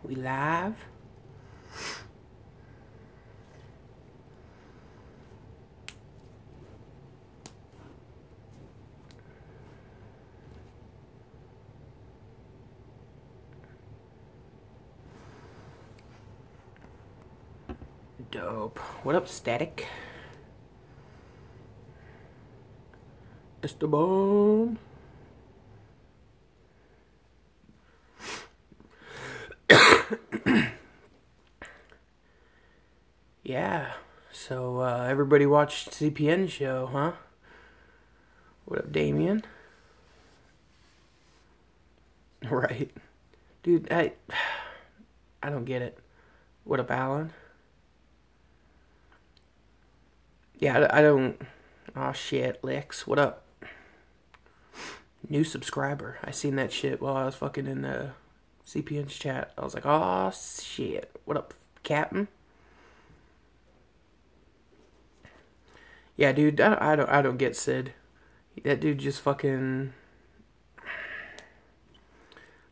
We live? Dope. What up, Static? Esteban. Yeah. So, everybody watched CPN show, huh? What up, Damien? Right. Dude, I don't get it. What up, Alan? Yeah, I don't... Oh, shit, Lex. What up? New subscriber. I seen that shit while I was fucking in the CPN's chat. I was like, oh, shit. What up, Captain? Yeah, dude, I don't get Sid. That dude just fucking...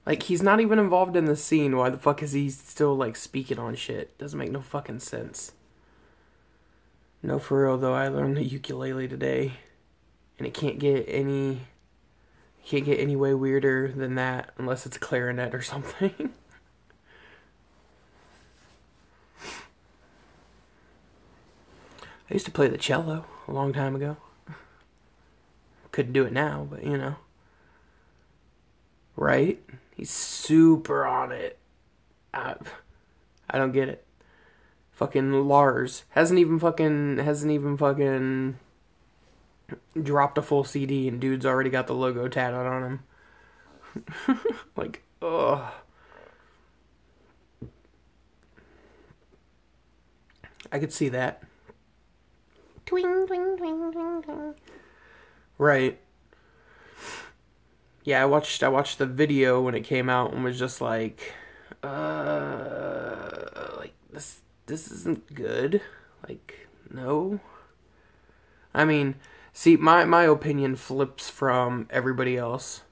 Like, he's not even involved in the scene. Why the fuck is he still, like, speaking on shit? Doesn't make no fucking sense. No, for real, though, I learned the ukulele today. And it can't get any... Can't get any way weirder than that unless it's a clarinet or something. I used to play the cello a long time ago. Couldn't do it now, but you know. Right? He's super on it. I don't get it. Fucking Lars hasn't even fucking dropped a full CD and dude's already got the logo tatted on him. Like, ugh. I could see that. Twing, twing, twing, twing, twing. Right. Yeah, I watched the video when it came out and was just like this isn't good. Like, no. I mean, see, my opinion flips from everybody else.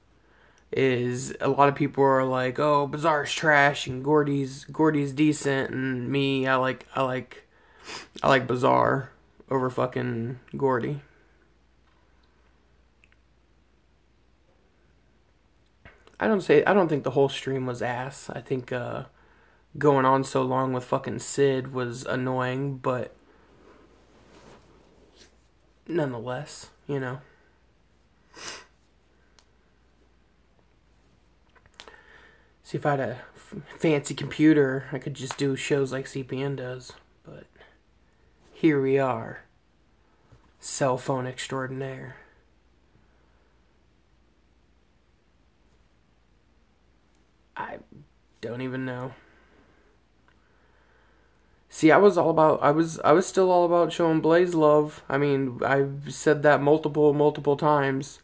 Is a lot of people are like, oh, Bizarre's trash and Gordy's decent, and me, I like Bizarre over fucking Gordy. I don't think the whole stream was ass. I think going on so long with fucking Sid was annoying, but nonetheless, you know. See, if I had a fancy computer, I could just do shows like CPN does. But here we are. Cell phone extraordinaire. I don't even know. See, I was still all about showing Blaze love. I mean, I've said that multiple times.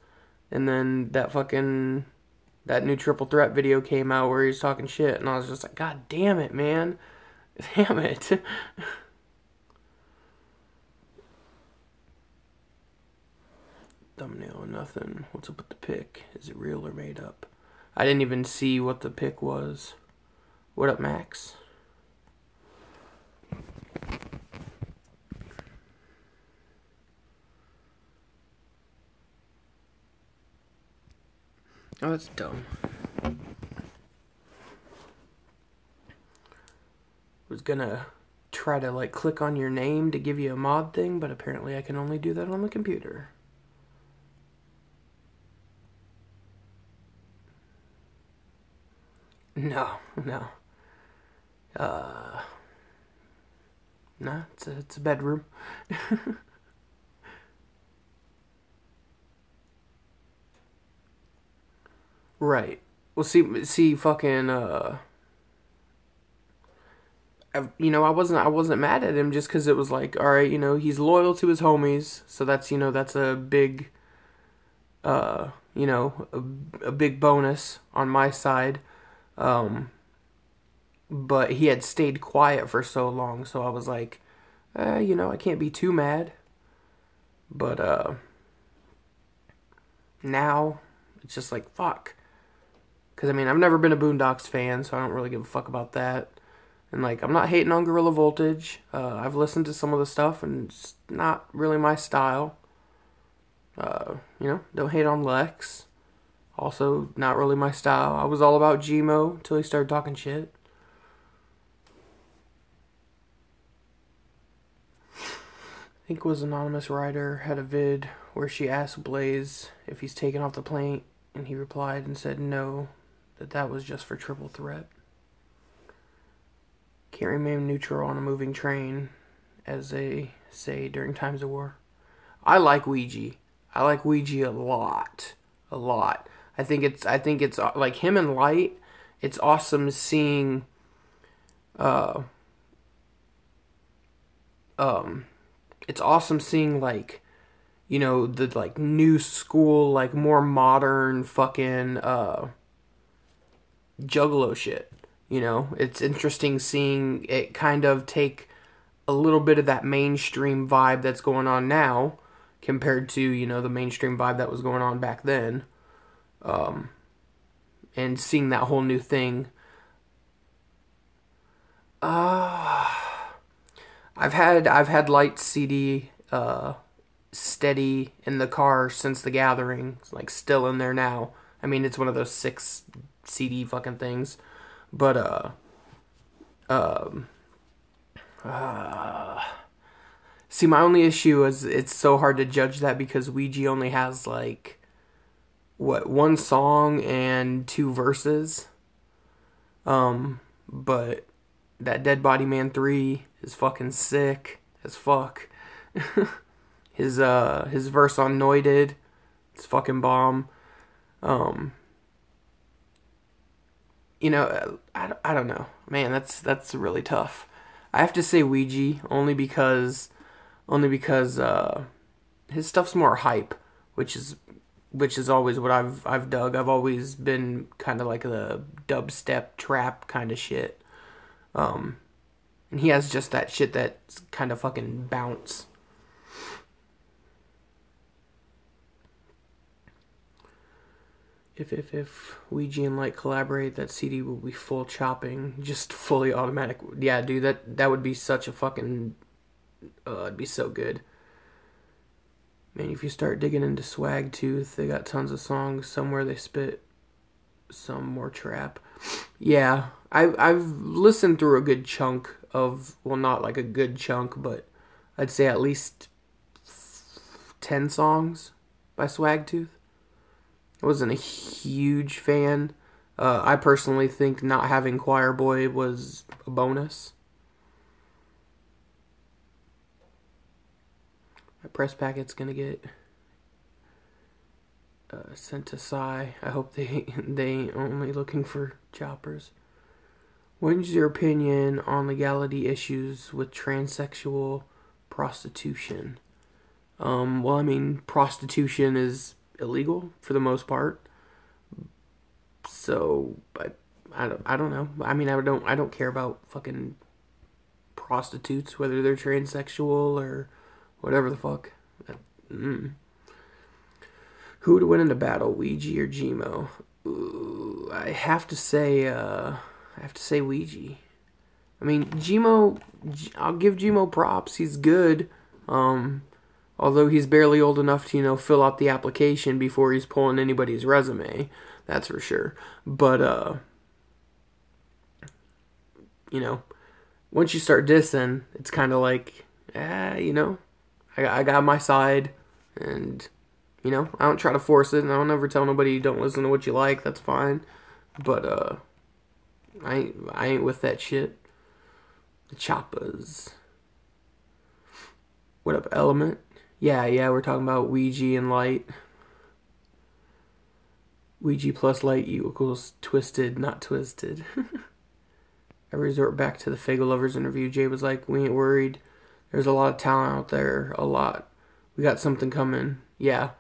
And then that new Triple Threat video came out where he's talking shit, and I was just like, God damn it, man. Damn it. Thumbnail, nothing. What's up with the pic? Is it real or made up? I didn't even see what the pic was. What up, Max? Oh, that's dumb. Was gonna try to like click on your name to give you a mod thing, but apparently I can only do that on the computer. No. Nah, it's a bedroom. Right. Well, see, fucking, I wasn't mad at him just because it was like, all right, he's loyal to his homies, so that's a big, a big bonus on my side. But he had stayed quiet for so long, so I was like, I can't be too mad. But, now, it's just like, fuck. Because, I mean, I've never been a Boondocks fan, so I don't really give a fuck about that. And, like, I'm not hating on Gorilla Voltage. I've listened to some of the stuff, and it's not really my style. Don't hate on Lex. Also, not really my style. I was all about Gmo until he started talking shit. I think it was Anonymous Writer had a vid where she asked Blaze if he's taken off the plane, and he replied and said no, that was just for triple threat. Can't remain neutral on a moving train, as they say during times of war. I like Ouija. I like Ouija a lot. A lot. I think it's like him and Light. It's awesome seeing it's awesome seeing like, the like new school, like more modern fucking Juggalo shit. It's interesting seeing it kind of take a little bit of that mainstream vibe that's going on now compared to, the mainstream vibe that was going on back then. And seeing that whole new thing. I've had Light CD steady in the car since the gathering. It's like still in there now. I mean, it's one of those 6 CD fucking things. But see, my only issue is it's so hard to judge that because Ouija only has like one song and 2 verses. But that Dead Body Man 3 is fucking sick as fuck. his verse on Noided, it's fucking bomb. I don't know. Man, that's really tough. I have to say Ouija only because his stuff's more hype, which is always what I've dug. I've always been kind of like the dubstep trap kind of shit. And he has just that shit that's kind of fucking bounce. If Ouija and Light collaborate, that CD will be full chopping, just fully automatic. Yeah, dude, that would be such a fucking, it'd be so good. Man, if you start digging into Swag Tooth, they got tons of songs. Somewhere they spit some more trap. Yeah, I've listened through a good chunk of, well, not like a good chunk, but I'd say at least 10 songs by Swag Tooth. I wasn't a huge fan. I personally think not having Choir Boy was a bonus. My press packet's gonna get sent to Psy. I hope they ain't only looking for choppers. What's your opinion on legality issues with transsexual prostitution? Well, I mean, prostitution is illegal for the most part. So, but I don't know. I mean, I don't care about fucking prostitutes, whether they're transsexual or whatever the fuck. Who would win in a battle, Ouija or Gmo? Ooh, I have to say Ouija. I mean, Gmo, I'll give Gmo props. He's good. Although he's barely old enough to, fill out the application before he's pulling anybody's resume. That's for sure. But, once you start dissing, it's kind of like, I got my side, and, I don't try to force it, and I don't ever tell nobody don't listen to what you like, that's fine. But, I ain't with that shit. The Choppas. What up, Element? Yeah, we're talking about Ouija and Light. Ouija plus Light equals Twisted, not Twisted. I resort back to the Fagel Lovers interview. Jay was like, we ain't worried. There's a lot of talent out there. A lot. We got something coming. Yeah.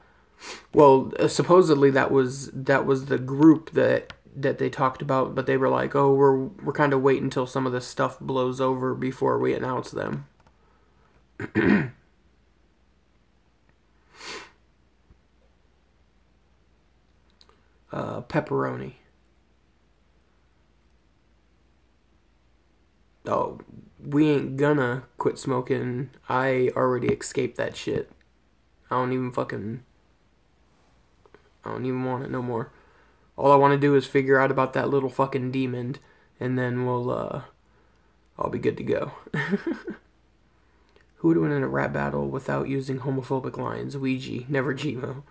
Well, supposedly that was the group that they talked about, but they were like, oh, we're kind of waiting until some of this stuff blows over before we announce them. Pepperoni. Oh, we ain't gonna quit smoking. I already escaped that shit. I don't even want it no more. All I want to do is figure out about that little fucking demon, and then I'll be good to go. Who would win in a rap battle without using homophobic lines? Ouija, never Gmo.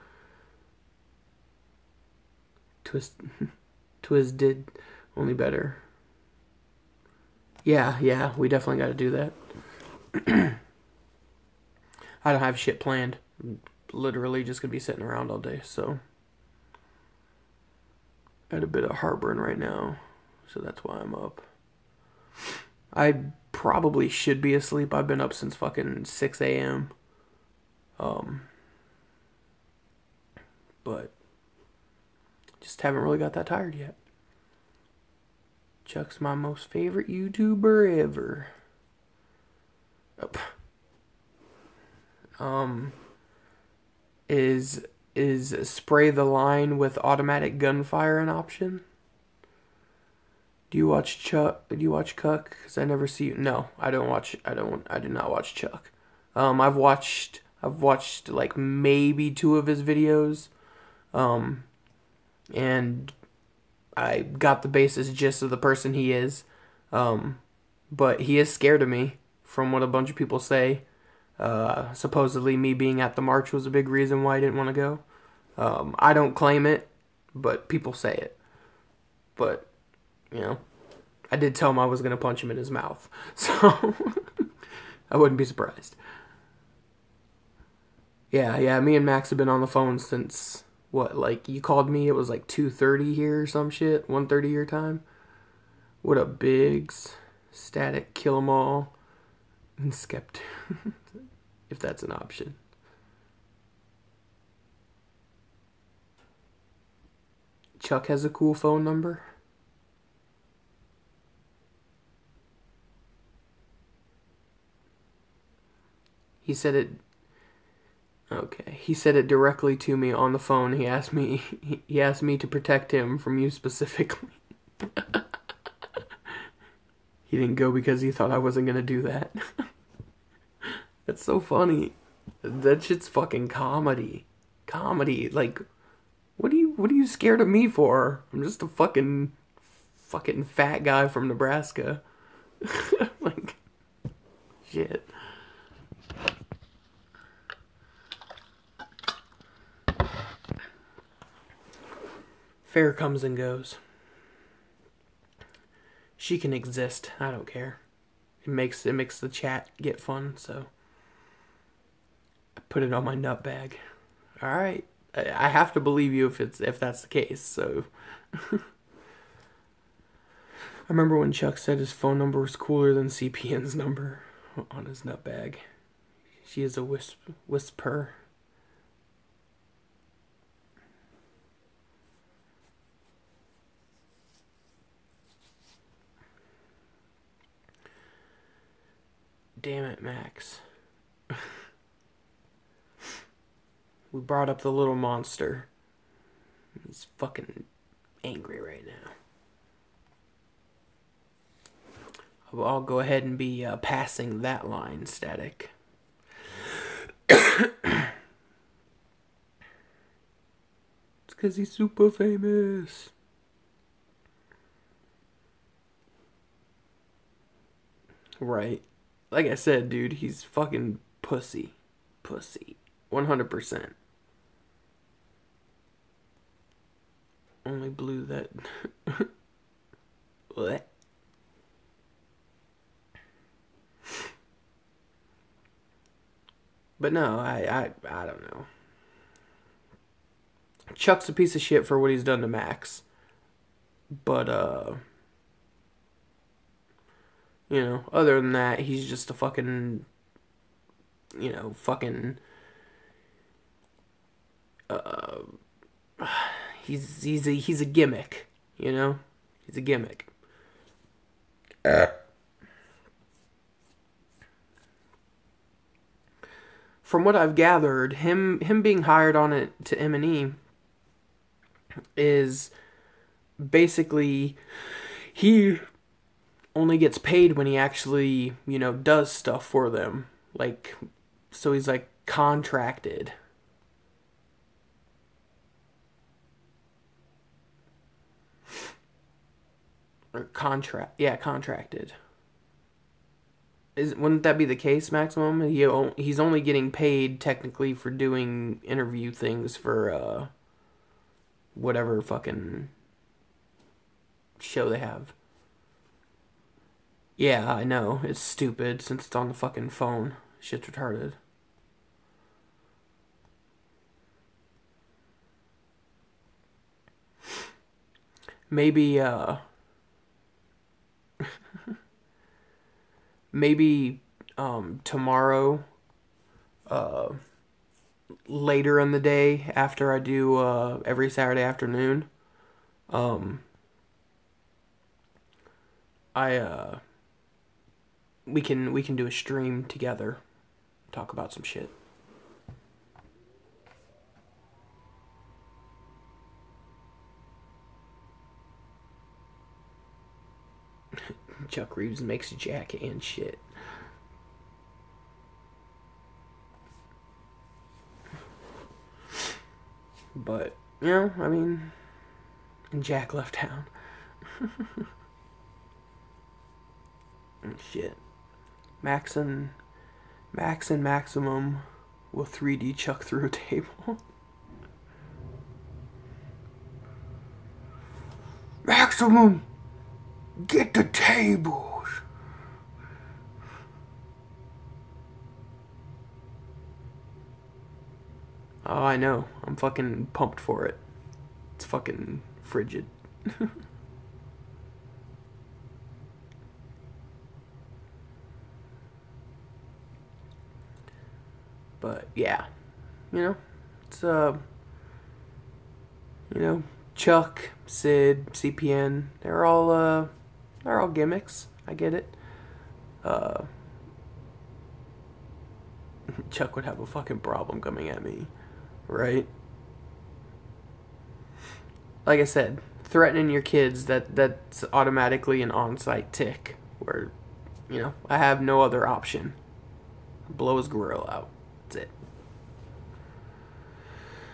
Twiz did, only better. Yeah, we definitely got to do that. I don't have shit planned. I'm literally just gonna be sitting around all day, so. I had a bit of heartburn right now, so that's why I'm up. I probably should be asleep. I've been up since fucking 6 a.m. But just haven't really got that tired yet. Chuck's my most favorite YouTuber ever. Is spray the line with automatic gunfire an option? Do you watch Chuck? Do you watch Cuck? Because I never see you. No, I don't watch. I do not watch Chuck. I've watched like maybe 2 of his videos, and I got the basis gist of the person he is, but he is scared of me, from what a bunch of people say. Supposedly me being at the march was a big reason why I didn't want to go. I don't claim it, but people say it. But, I did tell him I was going to punch him in his mouth. So, I wouldn't be surprised. Yeah, me and Max have been on the phone since, you called me, it was like 2:30 here or some shit, 1:30 your time. What up, Biggs? Static, kill 'em all. And Skept. If that's an option. Chuck has a cool phone number. He said it. Okay, he said it directly to me on the phone. He asked me to protect him from you specifically. He didn't go because he thought I wasn't gonna do that. That's so funny. That shit's fucking comedy. Comedy. Like, what are you scared of me for? I'm just a fucking fat guy from Nebraska. Like, shit. Fair comes and goes. She can exist. I don't care. It makes the chat get fun, so I put it on my nut bag. All right. I have to believe you if that's the case. So I remember when Chuck said his phone number was cooler than CPN's number on his nut bag. She is a whisper. Damn it, Max. We brought up the little monster. He's fucking angry right now. I'll go ahead and be passing that line, Static. It's because he's super famous. Right. Like I said, dude, he's fucking pussy. 100%. Only blue that... What? But no, I don't know. Chuck's a piece of shit for what he's done to Max. But, other than that, he's just a fucking, he's a gimmick, He's a gimmick. From what I've gathered, him being hired on it to M&E is basically he only gets paid when he actually, does stuff for them. Like, so he's like contracted. Or contracted. Wouldn't that be the case, Maximum? He's only getting paid technically for doing interview things for whatever fucking show they have. Yeah, I know. It's stupid since it's on the fucking phone. Shit's retarded. Maybe, maybe, tomorrow, later in the day after I do, every Saturday afternoon, um, we can do a stream together, talk about some shit. Chuck Reeves makes Jack and shit. But, I mean, and Jack left town. Shit. Max and Maximum will 3D chuck through a table. Maximum! Get the tables! Oh, I know. I'm fucking pumped for it. It's fucking frigid. But yeah, it's Chuck, Sid, CPN. They're all gimmicks. I get it. Chuck would have a fucking problem coming at me, right? Like I said, threatening your kids, that's automatically an on-site tick where, I have no other option. Blow his grill out. That's it.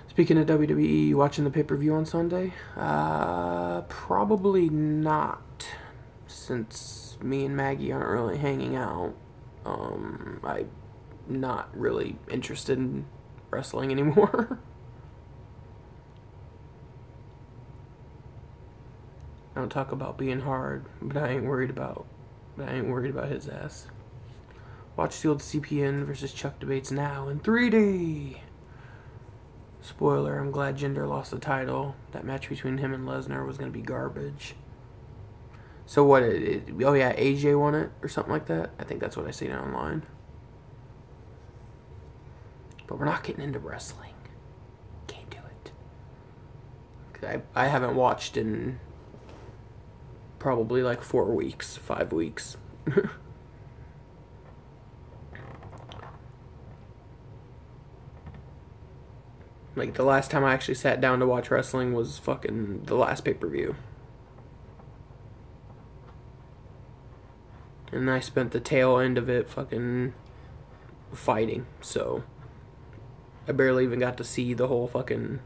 Speaking of WWE, you watching the pay-per-view on Sunday? Probably not, since me and Maggie aren't really hanging out. I'm not really interested in wrestling anymore. I don't talk about being hard, but I ain't worried about his ass. Watch the old CPN versus Chuck debates now in 3D. Spoiler, I'm glad Jinder lost the title. That match between him and Lesnar was going to be garbage. So what, oh yeah, AJ won it or something like that? I think that's what I seen online. But we're not getting into wrestling. Can't do it. I haven't watched in probably like 4 weeks, 5 weeks. Like, the last time I actually sat down to watch wrestling was fucking the last pay-per-view. And I spent the tail end of it fucking fighting, so I barely even got to see the whole fucking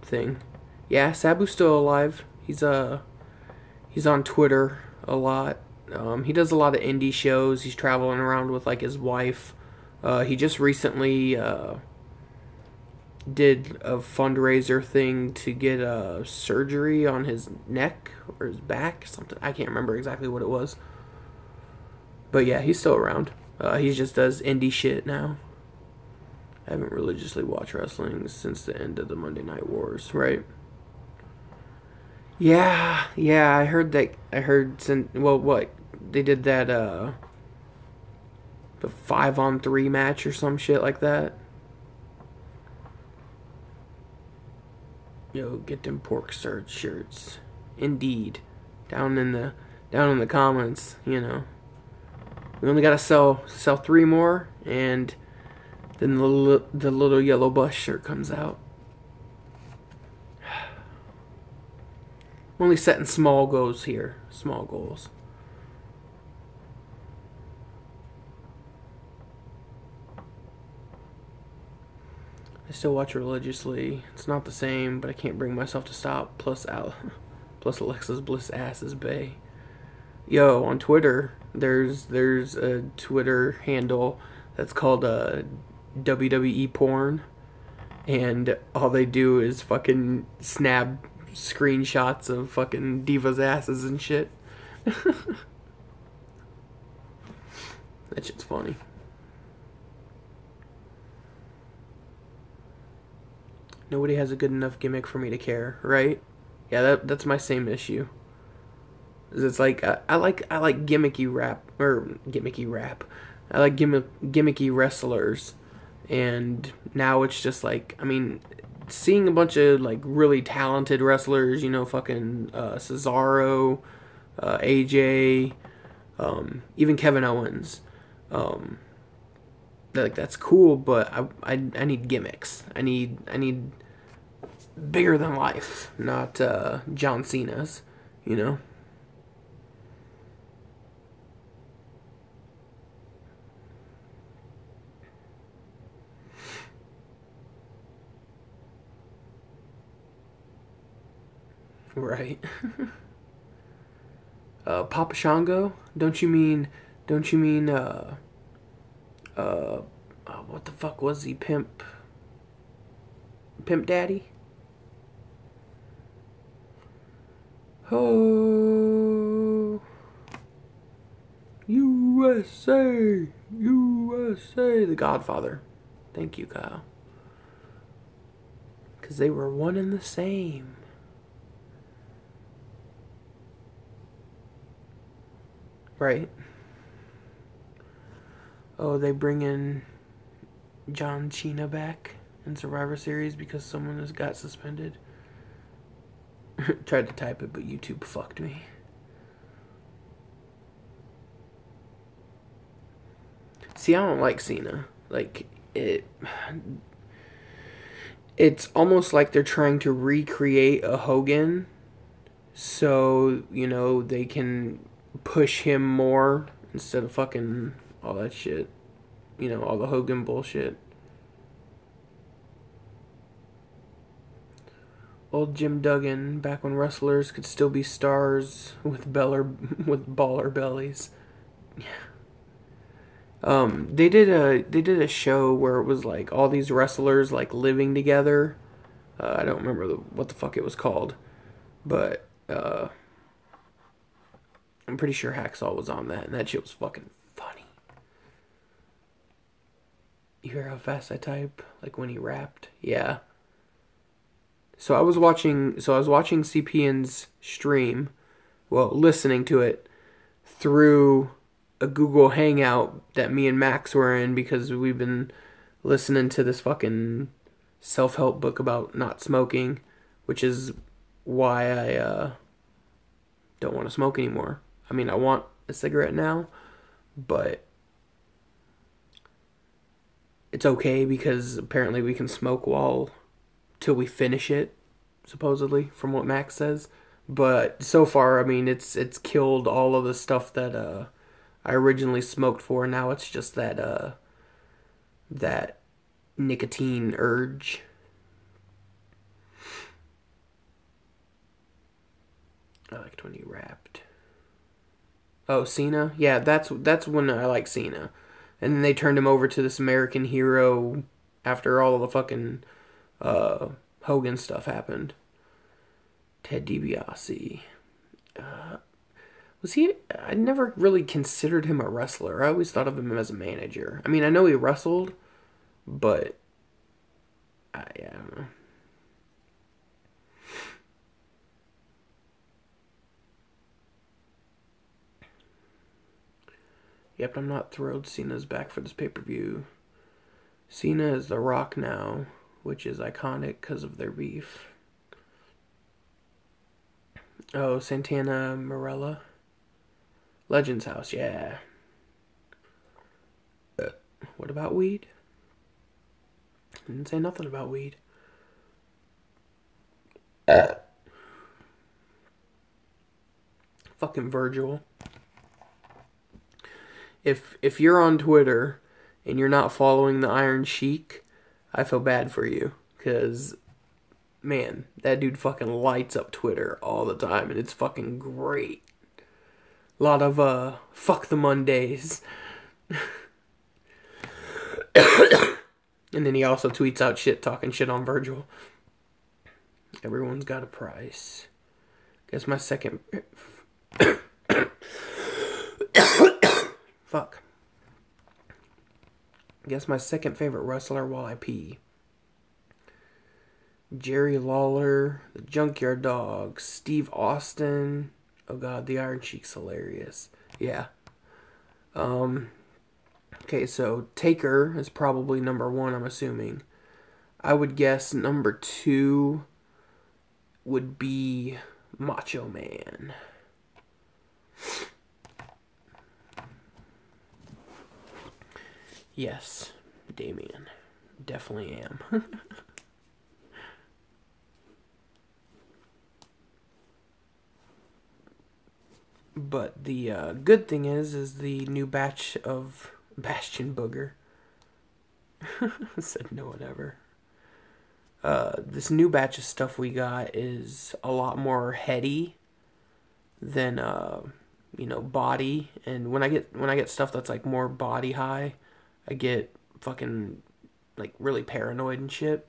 thing. Yeah, Sabu's still alive. He's on Twitter a lot. He does a lot of indie shows. He's traveling around with like his wife. He just recently did a fundraiser thing to get a surgery on his neck or his back, something. I can't remember exactly what it was. But yeah, he's still around. He just does indie shit now. I haven't religiously watched wrestling since the end of the Monday Night Wars, right? Yeah, I heard that. What? They did that, the 5-on-3 match or some shit like that. Yo, get them pork surge shirts. Indeed. Down in the comments, We only gotta sell 3 more, and then the little yellow bus shirt comes out. I'm only setting small goals here. Small goals. I still watch religiously. It's not the same, but I can't bring myself to stop. Plus Alexa's Bliss ass is bae. Yo, on Twitter, there's a Twitter handle that's called WWE porn, and all they do is fucking snap screenshots of fucking divas' asses and shit. That shit's funny. Nobody has a good enough gimmick for me to care, right? Yeah, that's my same issue. It's like I like gimmicky rap or gimmicky rap. I like gimmicky wrestlers, and now it's just like, I mean, seeing a bunch of like really talented wrestlers, fucking Cesaro, AJ, even Kevin Owens. Um, like that's cool, but I need gimmicks. I need bigger than life, not John Cena's. You know. Right. Papa Shango? Don't you mean uh what the fuck was he? Pimp Daddy? Oh, USA, USA, the Godfather. Thank you, Kyle. Cause they were one and the same. Right. Oh, they bring in John Cena back in Survivor Series because someone has got suspended. Tried to type it, but YouTube fucked me. See, I don't like Cena. Like it's almost like they're trying to recreate a Hogan, so they can push him more instead of fucking all that shit. All the Hogan bullshit. Old Jim Duggan, back when wrestlers could still be stars with baller bellies. They did a show where it was like all these wrestlers like living together. I don't remember what the fuck it was called, but I'm pretty sure Hacksaw was on that, and that shit was fucking funny. You hear how fast I type? Like when he rapped? Yeah. So I was watching CPN's stream, well, listening to it through a Google Hangout that me and Max were in because we've been listening to this fucking self-help book about not smoking, which is why I don't want to smoke anymore. I mean, I want a cigarette now, but it's okay because apparently we can smoke till we finish it, supposedly, from what Max says. But so far, I mean, it's killed all of the stuff that I originally smoked for. Now it's just that nicotine urge. I liked when he rapped. Oh, Cena? Yeah, that's when I like Cena. And then they turned him over to this American hero after all of the fucking Hogan stuff happened. Ted DiBiase. Was he? I never really considered him a wrestler. I always thought of him as a manager. I mean, I know he wrestled, but I don't know. Yep, I'm not thrilled Cena's back for this pay-per-view. Cena is The Rock now, which is iconic because of their beef. Oh, Santana Marella. Legends House, yeah. What about weed? Didn't say nothing about weed. Fucking Virgil. If you're on Twitter and you're not following the Iron Sheik, I feel bad for you, because, man, that dude fucking lights up Twitter all the time, and it's fucking great. A lot of, fuck the Mondays. And then he also tweets out shit, talking shit on Virgil. Everyone's got a price. Guess my second... Fuck. Guess my second favorite wrestler while I pee. Jerry Lawler, the Junkyard Dog, Steve Austin. Oh god, the Iron Sheik's hilarious. Yeah. Okay, so Taker is probably number one, I'm assuming. I would guess number two would be Macho Man. Yes, Damien. Definitely am. But the good thing is the new batch of Bastion Booger. Said no one ever. This new batch of stuff we got is a lot more heady than body. And when I get stuff that's like more body high, I get fucking like really paranoid and shit.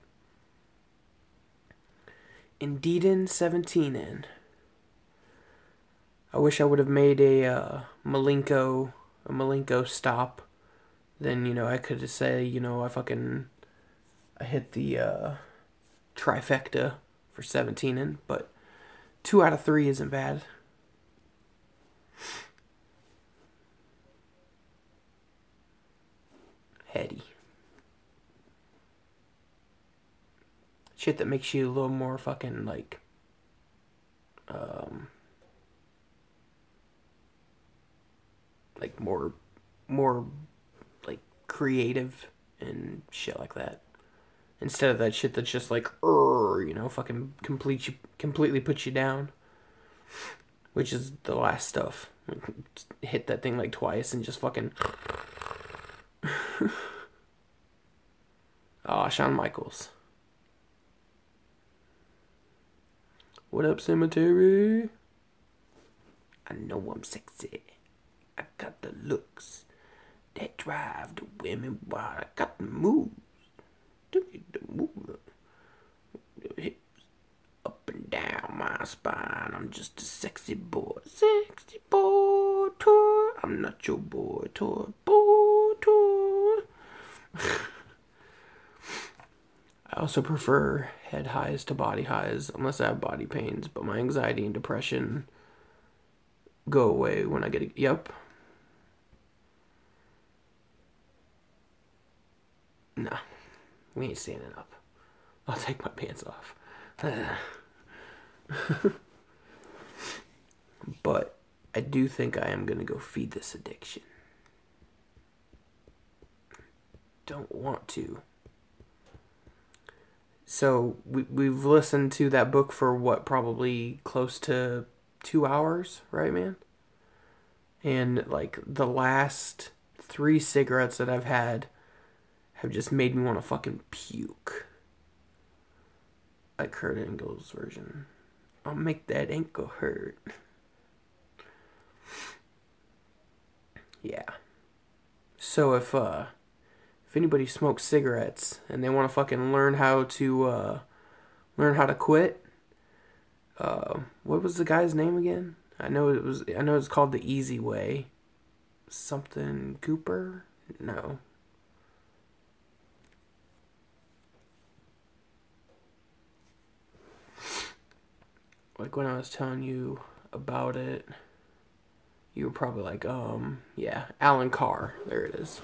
Indeedin 17 in. I wish I would have made a Malenko stop. Then, I could just say, I hit the trifecta for 17 in, but 2 out of 3 isn't bad. Heady. Shit that makes you a little more fucking, like more like creative and shit like that. Instead of that shit that's just like, fucking completely puts you down. Which is the last stuff. Hit that thing like twice and just fucking. Aw, Shawn Michaels. What up, Cemetery? I know I'm sexy. I got the looks that drive the women wild. I got the moves. The move. The hips up and down my spine. I'm just a sexy boy. Sexy boy tour. I'm not your boy tour. Boy tour. I also prefer head highs to body highs unless I have body pains, but my anxiety and depression go away when I get a... Yep. Nah, we ain't standing up. I'll take my pants off. But I do think I am gonna go feed this addiction. Don't want to. So we've listened to that book for what, probably close to 2 hours, right, man? And like the last 3 cigarettes that I've had have just made me want to fucking puke. Like Kurt Angle's version. I'll make that ankle hurt. Yeah. So if anybody smokes cigarettes and they want to fucking learn how to quit, what was the guy's name again? I know it's called The Easy Way. Something Cooper? No. Like when I was telling you about it, you were probably like, yeah, Alan Carr. There it is.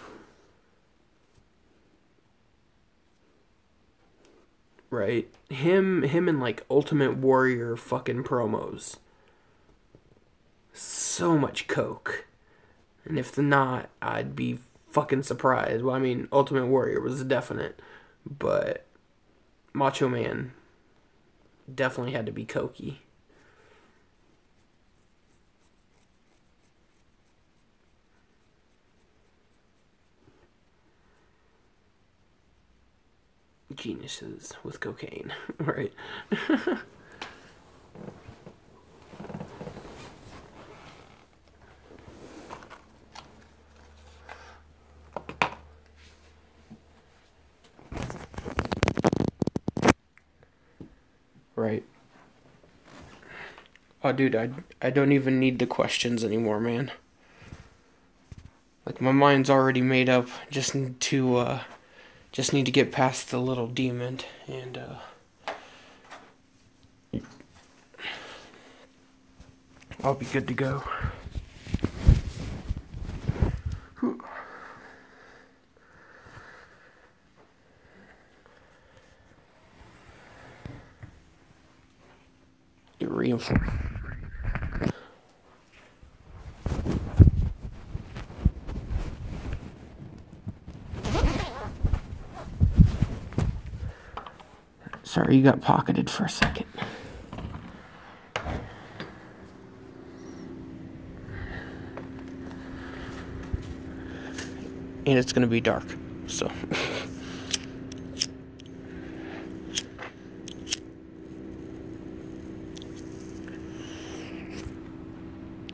Right? Him and like Ultimate Warrior fucking promos. So much coke. And if not, I'd be fucking surprised. Well, I mean, Ultimate Warrior was definite, but Macho Man definitely had to be cokey. geniuses with cocaine, right? Right. Oh, dude, I don't even need the questions anymore, man. Like, my mind's already made up. Just need to get past the little demon, and I'll be good to go. Get reinforced. Sorry, you got pocketed for a second. And it's gonna be dark, so.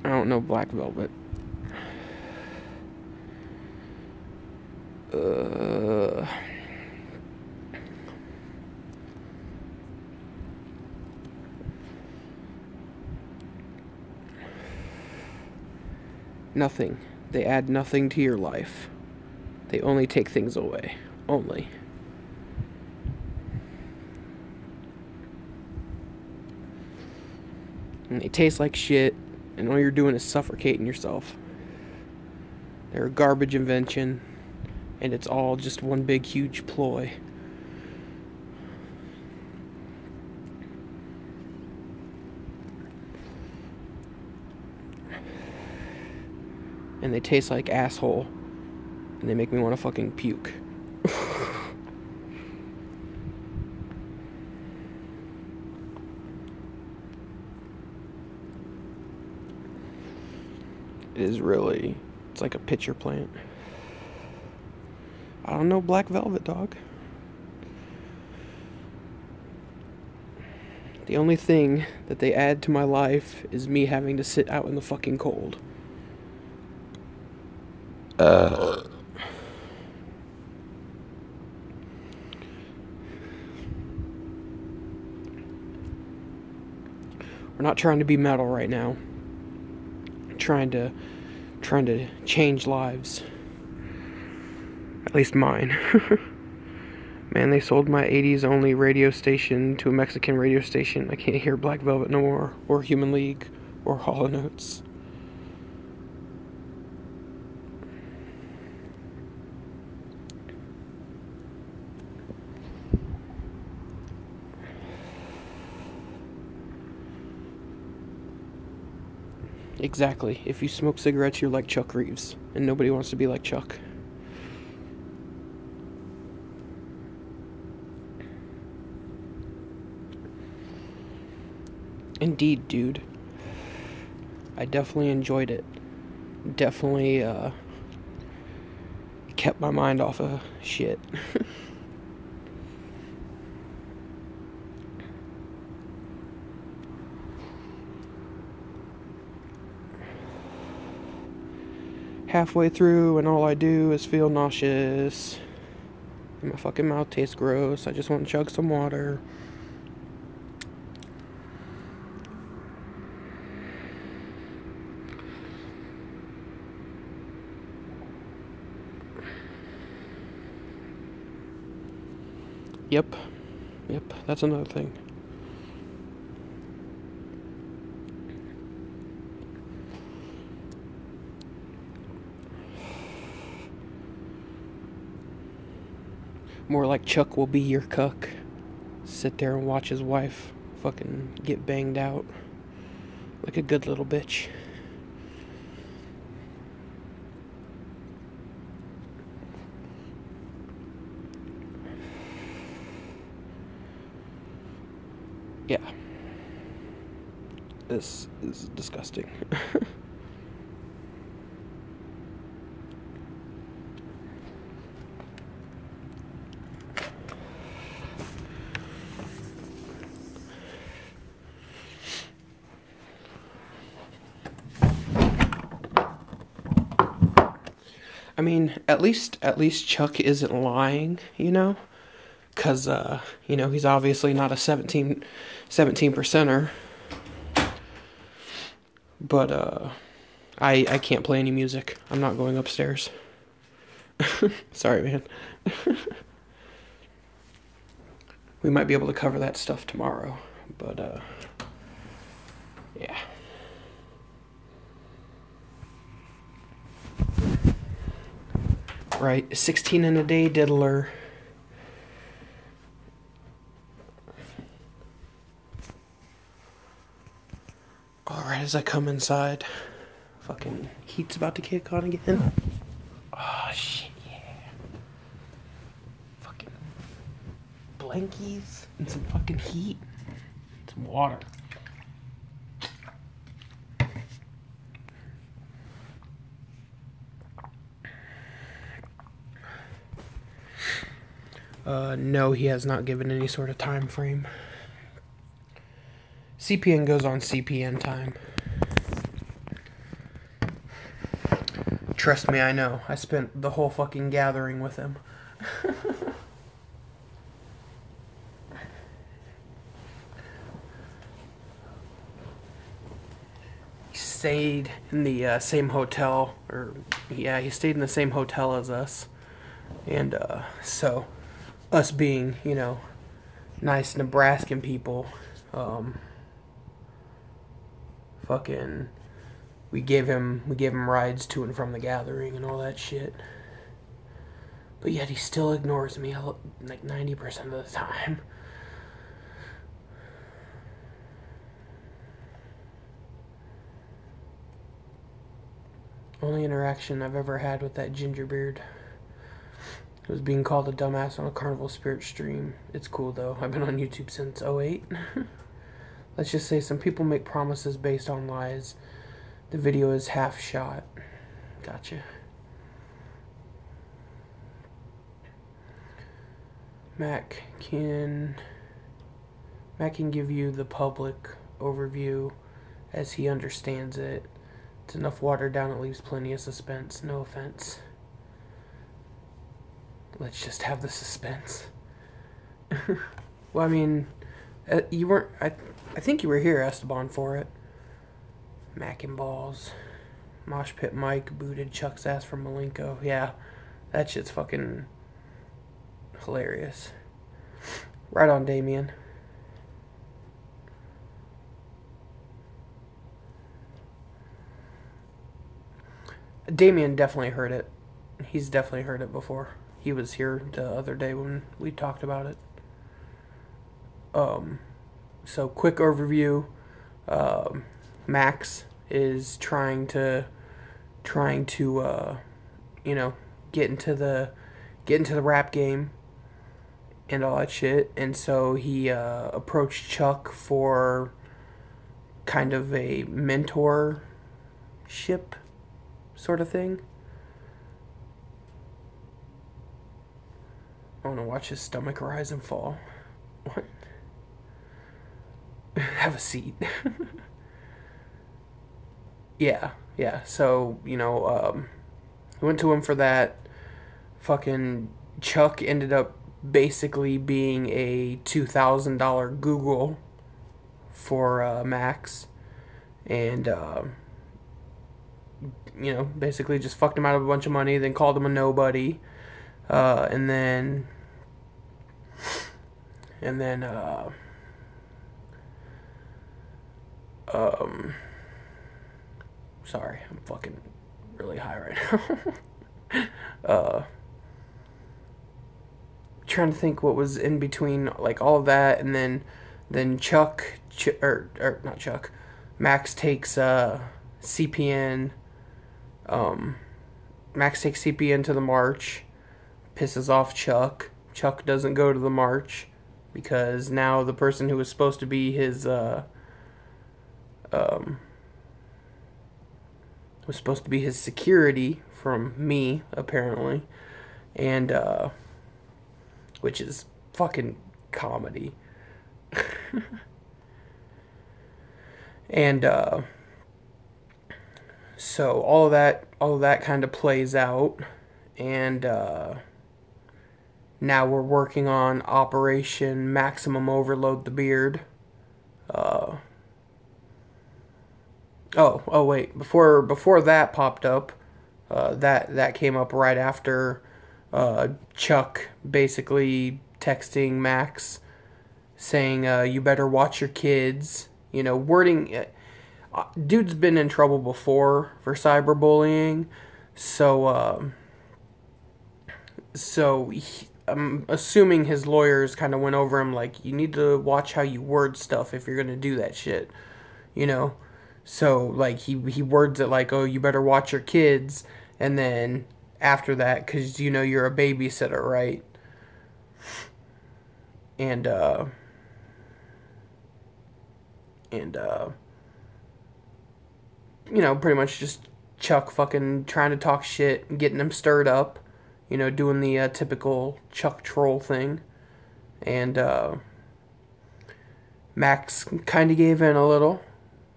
I don't know Black Velvet. Nothing. They add nothing to your life. They only take things away. Only. And they taste like shit, and all you're doing is suffocating yourself. They're a garbage invention, and it's all just one big, huge ploy. And they taste like asshole, and they make me want to fucking puke. It is really, it's like a pitcher plant. I don't know Black Velvet, dog. The only thing that they add to my life is me having to sit out in the fucking cold. We're not trying to be metal right now. Trying to change lives. At least mine. Man, they sold my 80s only radio station to a Mexican radio station. I can't hear Black Velvet no more, or Human League, or Hall & Oates. Exactly. If you smoke cigarettes, you're like Chuck Reeves, and nobody wants to be like Chuck. Indeed, dude. I definitely enjoyed it. Definitely, kept my mind off of shit. Halfway through, and all I do is feel nauseous. And my fucking mouth tastes gross. I just want to chug some water. Yep, that's another thing. More like Chuck will be your cuck. Sit there and watch his wife fucking get banged out. Like a good little bitch. Yeah. This is disgusting. I mean, at least Chuck isn't lying, you know? Because, he's obviously not a 17 percenter. But, I can't play any music. I'm not going upstairs. Sorry, man. We might be able to cover that stuff tomorrow. But, yeah. Right, 16 in a day diddler. Alright, as I come inside, fucking heat's about to kick on again. Oh, shit, yeah. Fucking blankies and some fucking heat. Some water. No, he has not given any sort of time frame. CPN goes on CPN time. Trust me, I know. I spent the whole fucking gathering with him. He stayed in the same hotel, he stayed in the same hotel as us. And so, us being, nice Nebraskan people, fucking, we gave him rides to and from the gathering and all that shit. But yet he still ignores me like 90% of the time. Only interaction I've ever had with that gingerbeard was being called a dumbass on a Carnival Spirit stream. It's cool though. I've been on YouTube since '08. Let's just say some people make promises based on lies. The video is half shot. Gotcha. Mac can give you the public overview as he understands it. It's enough watered down, it leaves plenty of suspense. No offense. Let's just have the suspense. Well, I mean, you weren't. I think you were here, Esteban, for it. Mac and balls. Mosh Pit Mike booted Chuck's ass from Malenko. Yeah, that shit's fucking hilarious. Right on, Damien. Damien definitely heard it. He's definitely heard it before. He was here the other day when we talked about it. So quick overview. Max is trying to get into the rap game and all that shit, and so he approached Chuck for kind of a mentorship sort of thing. I want to watch his stomach rise and fall. What? Have a seat. Yeah. So, we went to him for that. Fucking Chuck ended up basically being a $2,000 Google for Max. And, basically just fucked him out of a bunch of money, then called him a nobody. And then sorry, I'm fucking really high right now. Trying to think what was in between, like, all of that, and then not Chuck, Max takes CPN. Max takes CPN to the march, pisses off Chuck. Chuck doesn't go to the march because now the person who was supposed to be his security from me, apparently, and which is fucking comedy. And so all of that kind of plays out, and now we're working on Operation Maximum Overload the Beard. Uh, oh wait, before that popped up, that came up right after Chuck basically texting Max saying, "You better watch your kids." You know, wording. Dude's been in trouble before for cyberbullying, so I'm assuming his lawyers kind of went over him like, you need to watch how you word stuff if you're gonna do that shit, you know. So like he words it like, "Oh, you better watch your kids," and then after that, because you know you're a babysitter, right? And and you know, pretty much just Chuck fucking trying to talk shit, getting him stirred up, you know, doing the typical Chuck troll thing, and Max kind of gave in a little,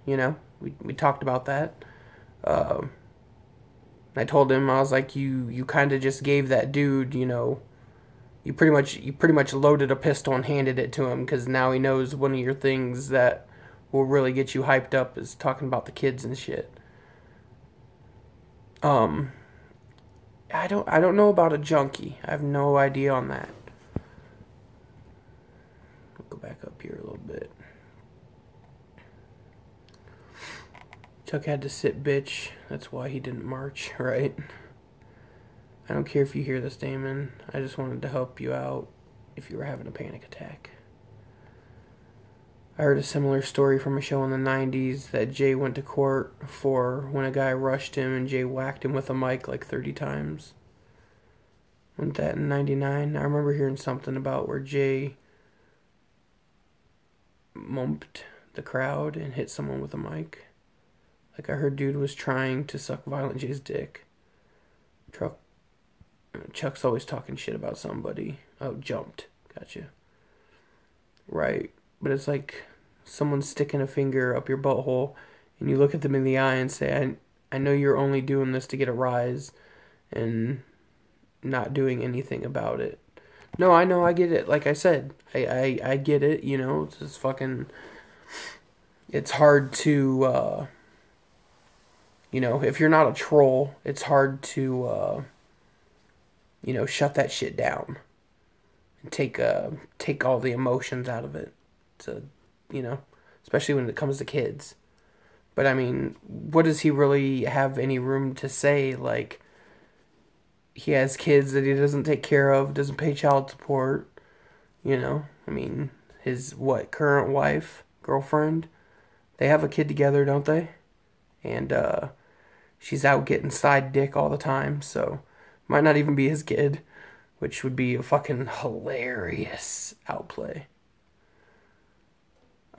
you know. We talked about that. Uh, I told him, I was like, you kind of just gave that dude, you know, you pretty much loaded a pistol and handed it to him because now he knows one of your things that will really get you hyped up is talking about the kids and shit. Um, I don't know about a junkie. I have no idea on that. We'll go back up here a little bit. Chuck had to sit, bitch. That's why he didn't march, right? I don't care if you hear this, Damon. I just wanted to help you out if you were having a panic attack. I heard a similar story from a show in the 90s that Jay went to court for when a guy rushed him and Jay whacked him with a mic like 30 times. Wasn't that in 99? I remember hearing something about where Jay mumped the crowd and hit someone with a mic. Like I heard dude was trying to suck Violent J's dick. Chuck's always talking shit about somebody. Oh, jumped. Gotcha. Right. But it's like someone sticking a finger up your butthole and you look at them in the eye and say, I know you're only doing this to get a rise and not doing anything about it. No, I know, I get it. Like I said, I get it, you know, it's just fucking, it's hard to, you know, if you're not a troll, it's hard to, you know, shut that shit down and take all the emotions out of it. To, you know, especially when it comes to kids. But I mean, what does he really have any room to say? Like, he has kids that he doesn't take care of, doesn't pay child support. You know, I mean, his what current wife, girlfriend, they have a kid together, don't they? And she's out getting side dick all the time, so might not even be his kid, which would be a fucking hilarious outplay.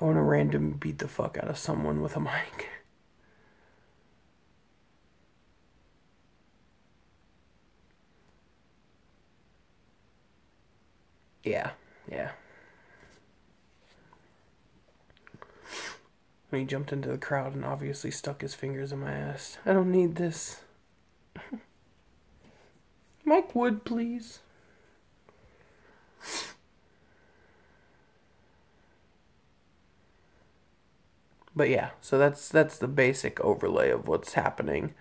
I want to random beat the fuck out of someone with a mic. Yeah, yeah. When he jumped into the crowd and obviously stuck his fingers in my ass. I don't need this. Mike Wood, please. But yeah, so that's the basic overlay of what's happening.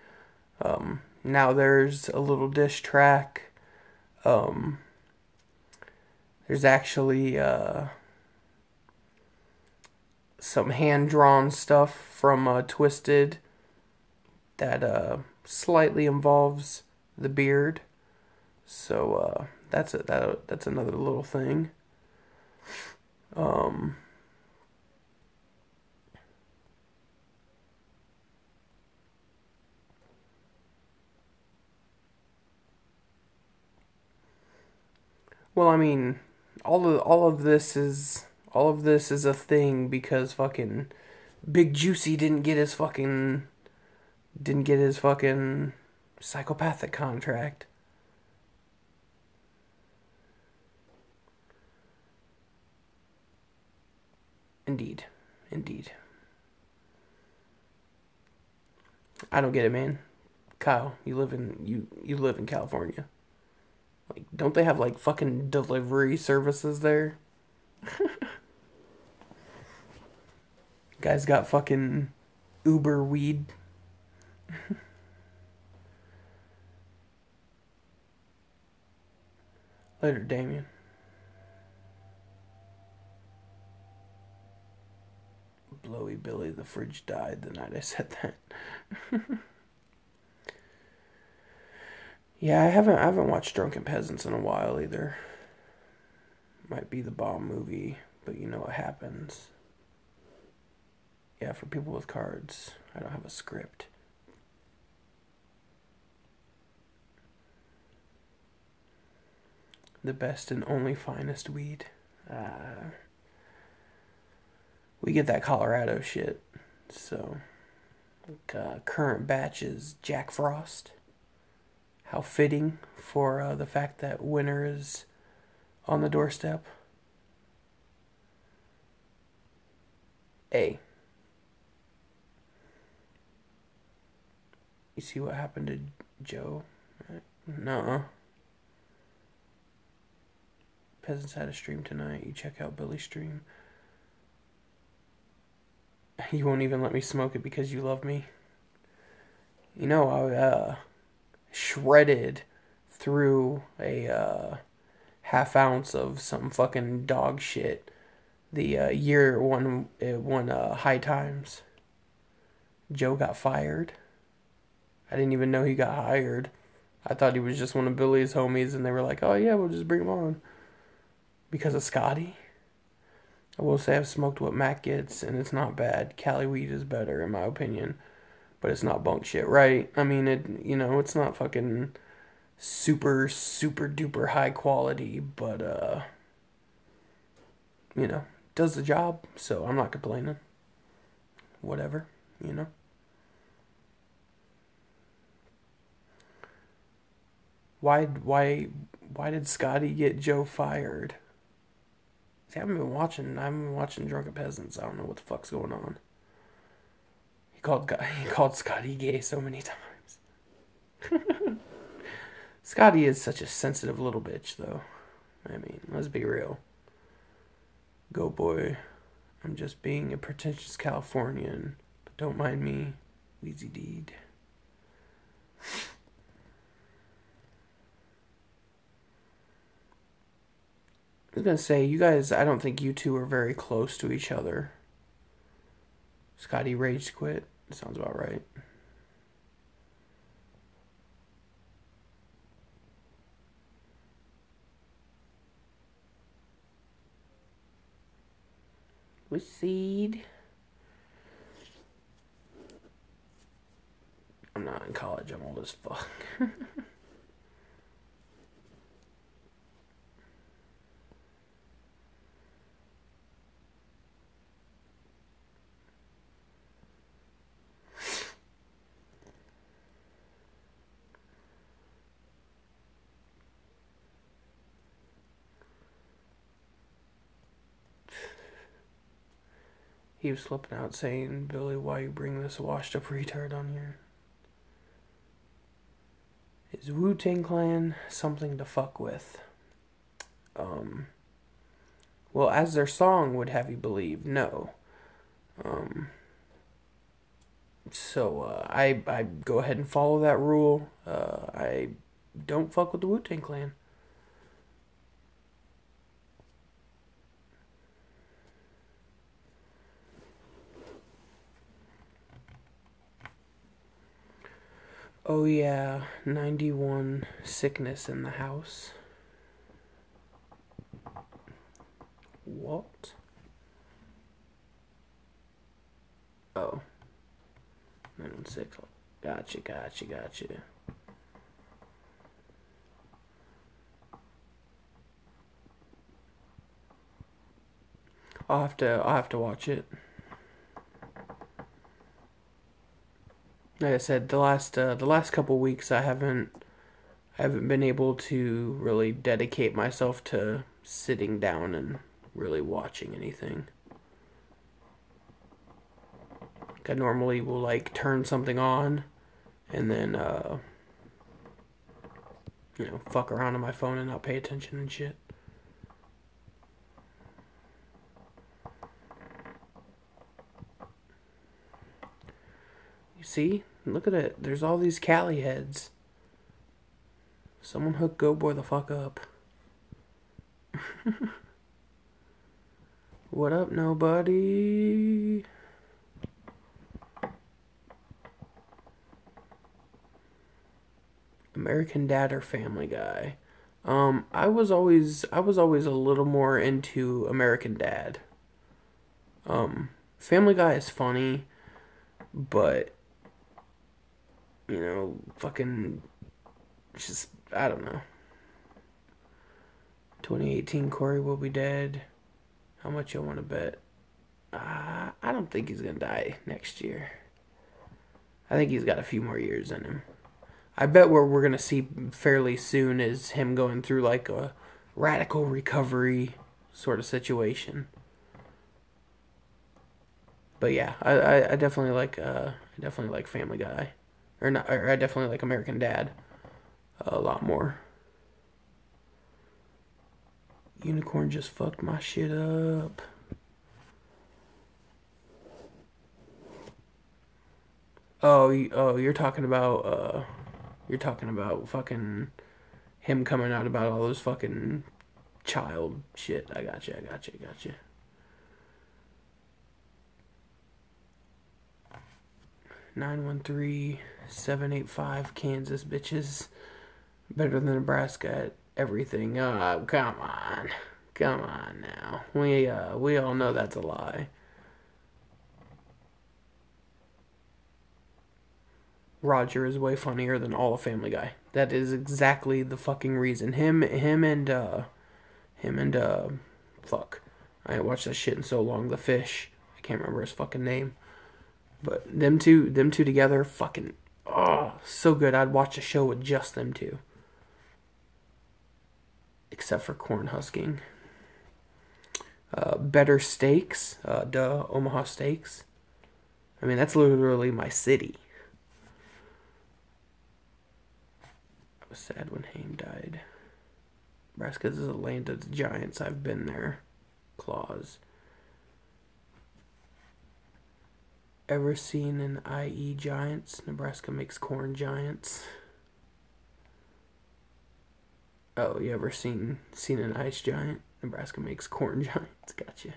Now there's a little diss track. Um, there's actually some hand drawn stuff from Twisted that slightly involves the beard. So that's another little thing. Um, well, I mean, all of this is a thing because fucking Big Juicy didn't get his fucking psychopathic contract. Indeed. Indeed. I don't get it, man. Kyle, you live in California. Like, don't they have like fucking delivery services there? Guys got fucking Uber weed. Later, Damien. Blowy Billy, the fridge died the night I said that. Yeah, I haven't watched Drunken Peasants in a while either. Might be the bomb movie, but you know what happens. Yeah, for people with cards, I don't have a script. The best and only finest weed. We get that Colorado shit. So, current batch is Jack Frost. How fitting for the fact that winter is on the doorstep. A. You see what happened to Joe? Nuh-uh. Peasants had a stream tonight. You check out Billy's stream. You won't even let me smoke it because you love me. You know, I shredded through a half ounce of some fucking dog shit. The year one it won High Times. Joe got fired. I didn't even know he got hired. I thought he was just one of Billy's homies, and they were like, "Oh yeah, we'll just bring him on." Because of Scotty. I will say I've smoked what Mac gets, and it's not bad. Cali weed is better, in my opinion. But it's not bunk shit, right? I mean, it's not fucking super, super duper high quality, but, does the job, so I'm not complaining. Whatever, you know? Why did Scotty get Joe fired? See, I haven't been watching Drunken Peasants. I don't know what the fuck's going on. He called Scotty gay so many times. Scotty is such a sensitive little bitch, though. I mean, let's be real. Go boy. I'm just being a pretentious Californian, but don't mind me. Wheezy deed. I was gonna say, you guys, I don't think you two are very close to each other. Scotty rage quit. Sounds about right. With seed. I'm not in college. I'm old as fuck. He was slipping out saying, "Billy, why you bring this washed up retard on here? Is Wu-Tang Clan something to fuck with?" Well, as their song would have you believe, no. So I go ahead and follow that rule. I don't fuck with the Wu-Tang Clan. Oh yeah, 91 sickness in the house. What? Oh. 916. Gotcha. I'll have to watch it. Like I said, the last couple weeks I haven't been able to really dedicate myself to sitting down and really watching anything. Like I normally will like turn something on and then fuck around on my phone and not pay attention and shit. You see? Look at it. There's all these Cali heads. Someone hook Go Boy the fuck up. What up, nobody? American Dad or Family Guy? I was always a little more into American Dad. Family Guy is funny, but fucking just I don't know. 2018 Corey will be dead. How much you want to bet? I don't think he's gonna die next year. I think he's got a few more years in him. I bet what we're gonna see fairly soon is him going through like a radical recovery sort of situation. But yeah, I definitely like Family Guy, or not, or I definitely like American Dad a lot more. Unicorn just fucked my shit up. Oh, you're talking about fucking him coming out about all those fucking child shit. I got you. I got you. I got you. 913-785 Kansas bitches. Better than Nebraska at everything. Come on now. We all know that's a lie. Roger is way funnier than all of Family Guy. That is exactly the fucking reason. Him and fuck. I ain't watched that shit in so long. The fish. I can't remember his fucking name. But them two together, fucking, oh, so good. I'd watch a show with just them two. Except for corn husking. Better Steaks. Omaha Steaks. I mean, that's literally my city. I was sad when Haim died. Nebraska is a land of giants. I've been there. Claus. Ever seen an IE Giants? Nebraska makes corn giants. Oh, you ever seen an ice giant? Nebraska makes corn giants. Gotcha.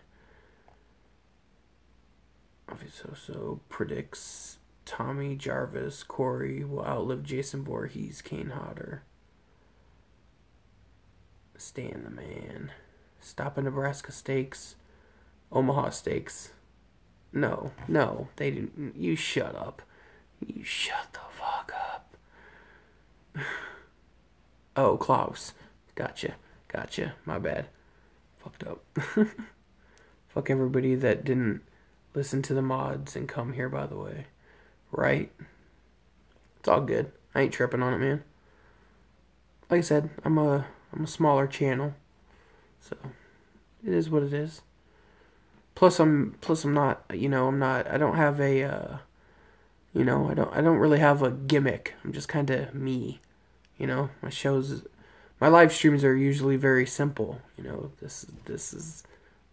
So predicts Tommy Jarvis Corey will outlive Jason Voorhees, Kane Hodder. Stan the man. Stop at Nebraska Steaks. Omaha Steaks. No, they didn't. You shut up. You shut the fuck up. Oh, Klaus. Gotcha. My bad. Fucked up. Fuck everybody that didn't listen to the mods and come here, by the way. Right? It's all good. I ain't tripping on it, man. Like I said, I'm a smaller channel. So, it is what it is. Plus I'm not, I don't have a, I don't really have a gimmick. I'm just kind of me, my live streams are usually very simple. This is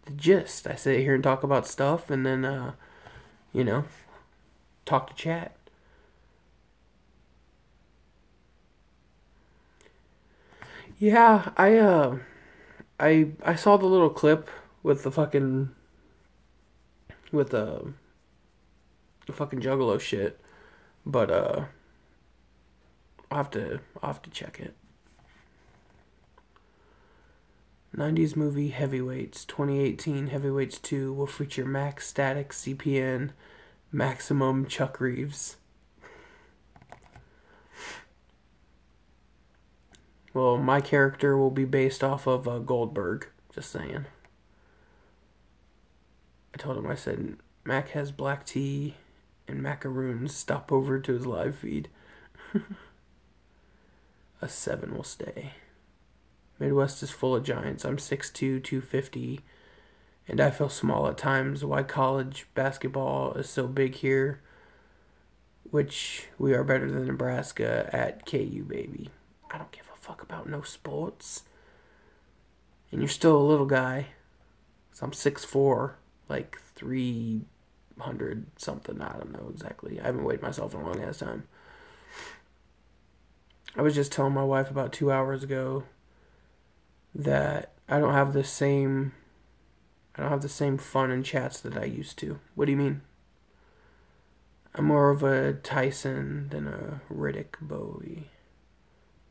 the gist. I sit here and talk about stuff and then, talk to chat. Yeah, I saw the little clip with the fucking with the fucking Juggalo shit, but I'll have to check it. 90s movie Heavyweights 2018 Heavyweights 2 will feature Max Static CPN Maximum Chuck Reeves. Well, my character will be based off of Goldberg. Just saying. I told him, I said, Mac has black tea and macaroons. Stop over to his live feed. A 7 will stay. Midwest is full of giants. I'm 6'2", 250, and I feel small at times. Why college basketball is so big here? which we are better than Nebraska at KU, baby. I don't give a fuck about no sports. And you're still a little guy. So I'm 6'4", like 300 something. I don't know exactly. I haven't weighed myself in a long ass time. I was just telling my wife about 2 hours ago that I don't have the same fun in chats that I used to. What do you mean? I'm more of a Tyson than a Riddick Bowie.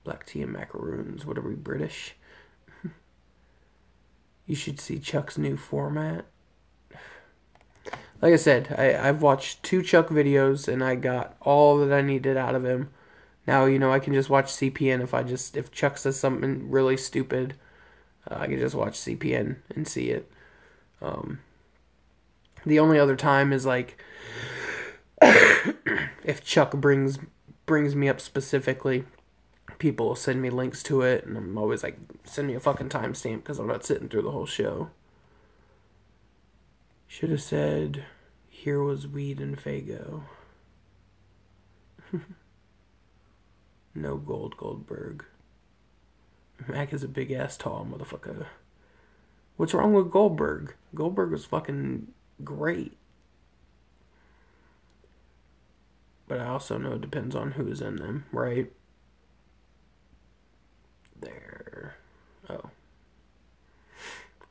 Black tea and macaroons. What are we, British? You should see Chuck's new format. Like I said, I've watched 2 Chuck videos and I got all that I needed out of him. Now, I can just watch CPN if Chuck says something really stupid. I can just watch CPN and see it. The only other time is like if Chuck brings me up specifically, people will send me links to it, and I'm always like, send me a fucking timestamp because I'm not sitting through the whole show. Should have said, here was weed and Fago. No Goldberg. Mac is a big ass tall motherfucker. What's wrong with Goldberg? Goldberg was fucking great. But I also know it depends on who's in them, right? There. Oh.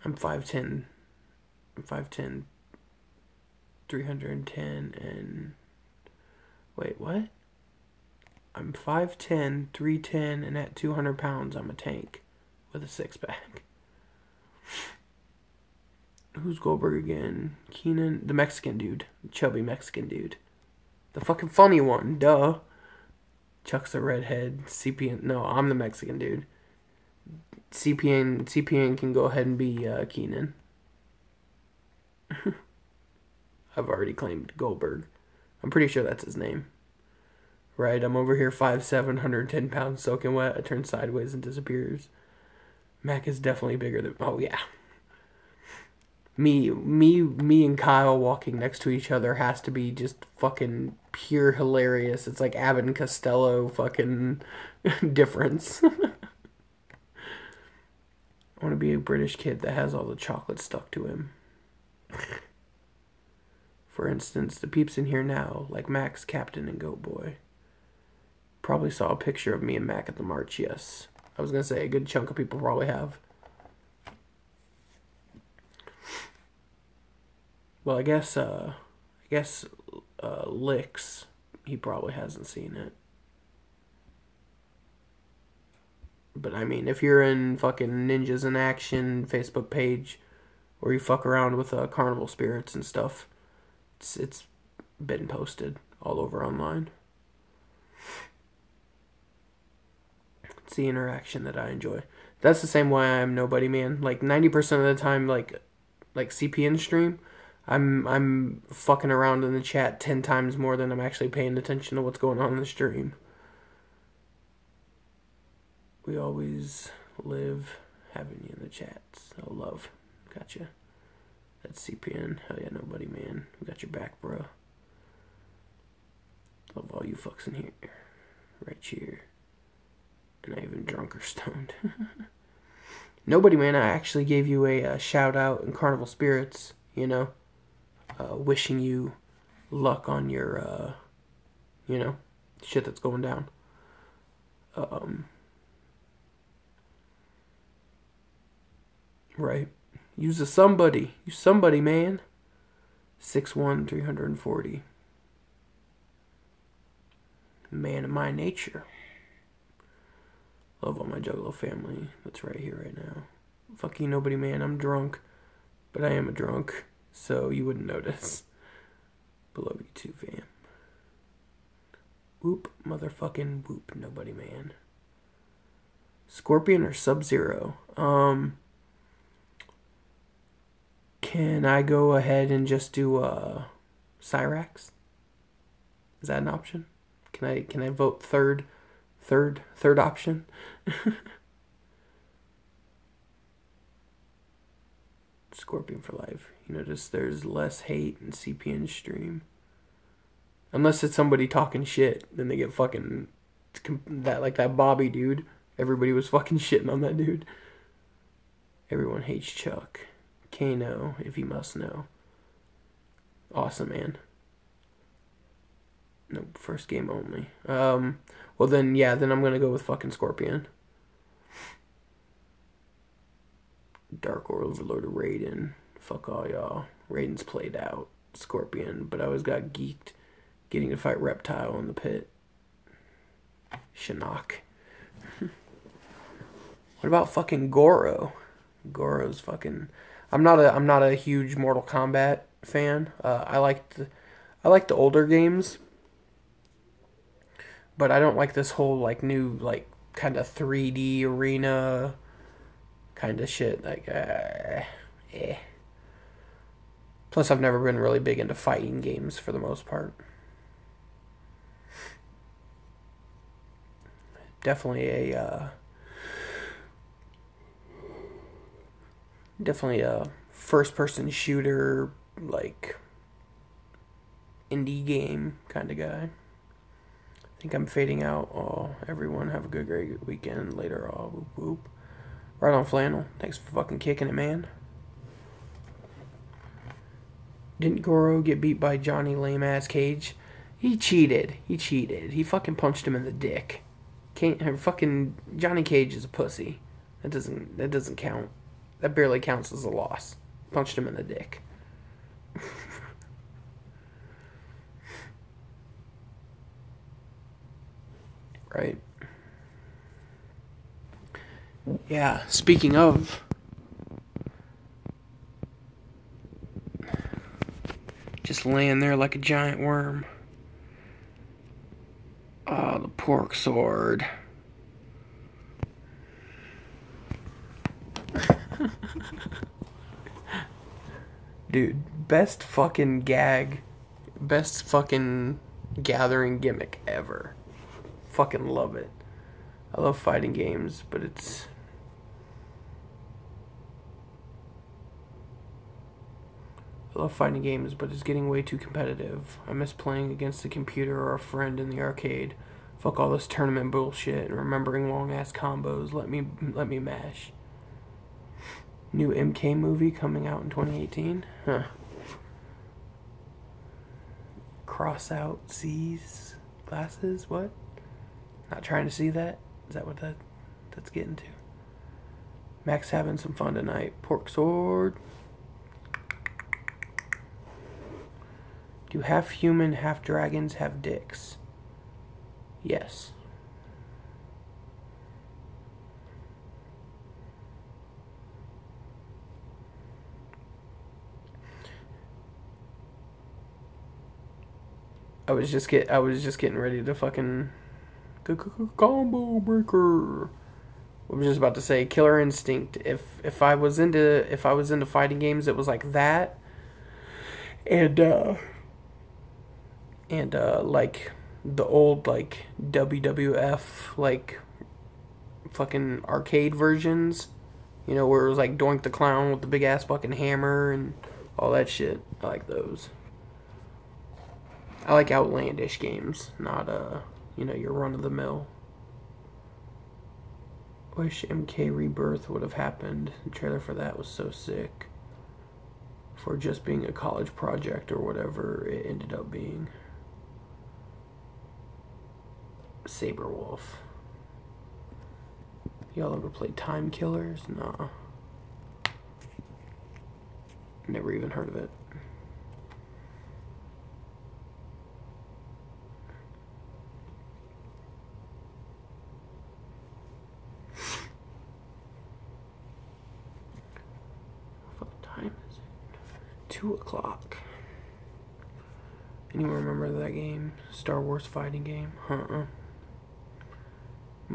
I'm 5'10". I'm 5'10", 310, and... Wait, what? I'm 5'10", 310, and at 200 pounds, I'm a tank with a six-pack. Who's Goldberg again? Keenan, the Mexican dude. The chubby Mexican dude. The fucking funny one, duh. Chuck's a redhead. CPN, no, I'm the Mexican dude. CPN can go ahead and be Keenan. I've already claimed Goldberg. I'm pretty sure that's his name. Right, I'm over here 5'7", 110 pounds, soaking wet. I turn sideways and disappears. Mac is definitely bigger than... Oh, yeah. Me and Kyle walking next to each other has to be just fucking pure hilarious. It's like Abbott and Costello fucking difference. I want to be a British kid that has all the chocolate stuck to him. For instance, the peeps in here now, like Max, Captain, and Goat Boy. Probably saw a picture of me and Mac at the march, yes. I was going to say a good chunk of people probably have. Well, I guess Licks, he probably hasn't seen it. But I mean, if you're in fucking Ninjas in Action Facebook page, or you fuck around with Carnival Spirits and stuff, it's been posted all over online. It's the interaction that I enjoy. That's the same way I'm Nobody Man. Like 90% of the time, like CPN stream, I'm fucking around in the chat 10 times more than I'm actually paying attention to what's going on in the stream. We always live having you in the chats. Oh, love. Gotcha. That's CPN. Hell yeah, Nobody Man. We got your back, bro. Love all you fucks in here. Right here. And not even drunk or stoned. Nobody Man, I actually gave you a shout out in Carnival Spirits, wishing you luck on your, shit that's going down. Right. Use somebody. You somebody, man. 6'1", 340. Man of my nature. Love all my Juggalo family that's right here right now. Fuck you, Nobody Man. I'm drunk. But I am a drunk. So you wouldn't notice. But love you too, fam. Whoop, motherfucking whoop, Nobody Man. Scorpion or Sub-Zero? Can I go ahead and just do Cyrax? Is that an option? Can I vote third option? Scorpion for life. You notice there's less hate in CPN stream. Unless it's somebody talking shit, then they get fucking that like that Bobby dude. Everybody was fucking shitting on that dude. Everyone hates Chuck. Kano, if you must know. Awesome, man. No, first game only. Well then, yeah, then I'm gonna go with fucking Scorpion. Dark Overlord of Raiden. Fuck all y'all. Raiden's played out. Scorpion, but I always got geeked getting to fight Reptile in the pit. Shinnok. What about fucking Goro? Goro's fucking. I'm not a huge Mortal Kombat fan. I like the older games, but I don't like this whole like new like kind of 3D arena kind of shit. Like, Plus, I've never been really big into fighting games for the most part. Definitely a first-person shooter, like indie game kind of guy. I think I'm fading out. Oh, everyone have a good, great weekend later. Oh, whoop whoop. Right on, Flannel. Thanks for fucking kicking it, man. Didn't Goro get beat by Johnny lame-ass Cage? He cheated. He fucking punched him in the dick. Fucking Johnny Cage is a pussy. That doesn't count. That barely counts as a loss. Punched him in the dick. Right. Yeah, speaking of, just laying there like a giant worm. Oh, the pork sword. Dude, best fucking gathering gimmick ever. Fucking love it. I love fighting games, but it's... getting way too competitive. I miss playing against a computer or a friend in the arcade. Fuck all this tournament bullshit and remembering long ass combos. Let me mash. New MK movie coming out in 2018? Huh. Cross out C's glasses? What? Not trying to see that? Is that what that's getting to? Max having some fun tonight. Pork sword. Do half human, half dragons have dicks? Yes. I was just getting ready to fucking combo breaker. I was just about to say Killer Instinct. If I was into fighting games, it was like that, and like the old like WWF like fucking arcade versions, you know, where it was like Doink the Clown with the big ass fucking hammer and all that shit. I like those. I like outlandish games, not your run of the mill. Wish MK Rebirth would have happened. The trailer for that was so sick. For just being a college project or whatever it ended up being. Saberwolf. Y'all ever played Time Killers? Nah. Never even heard of it. What time is it? 2:00. Anyone remember that game? Star Wars fighting game? I'm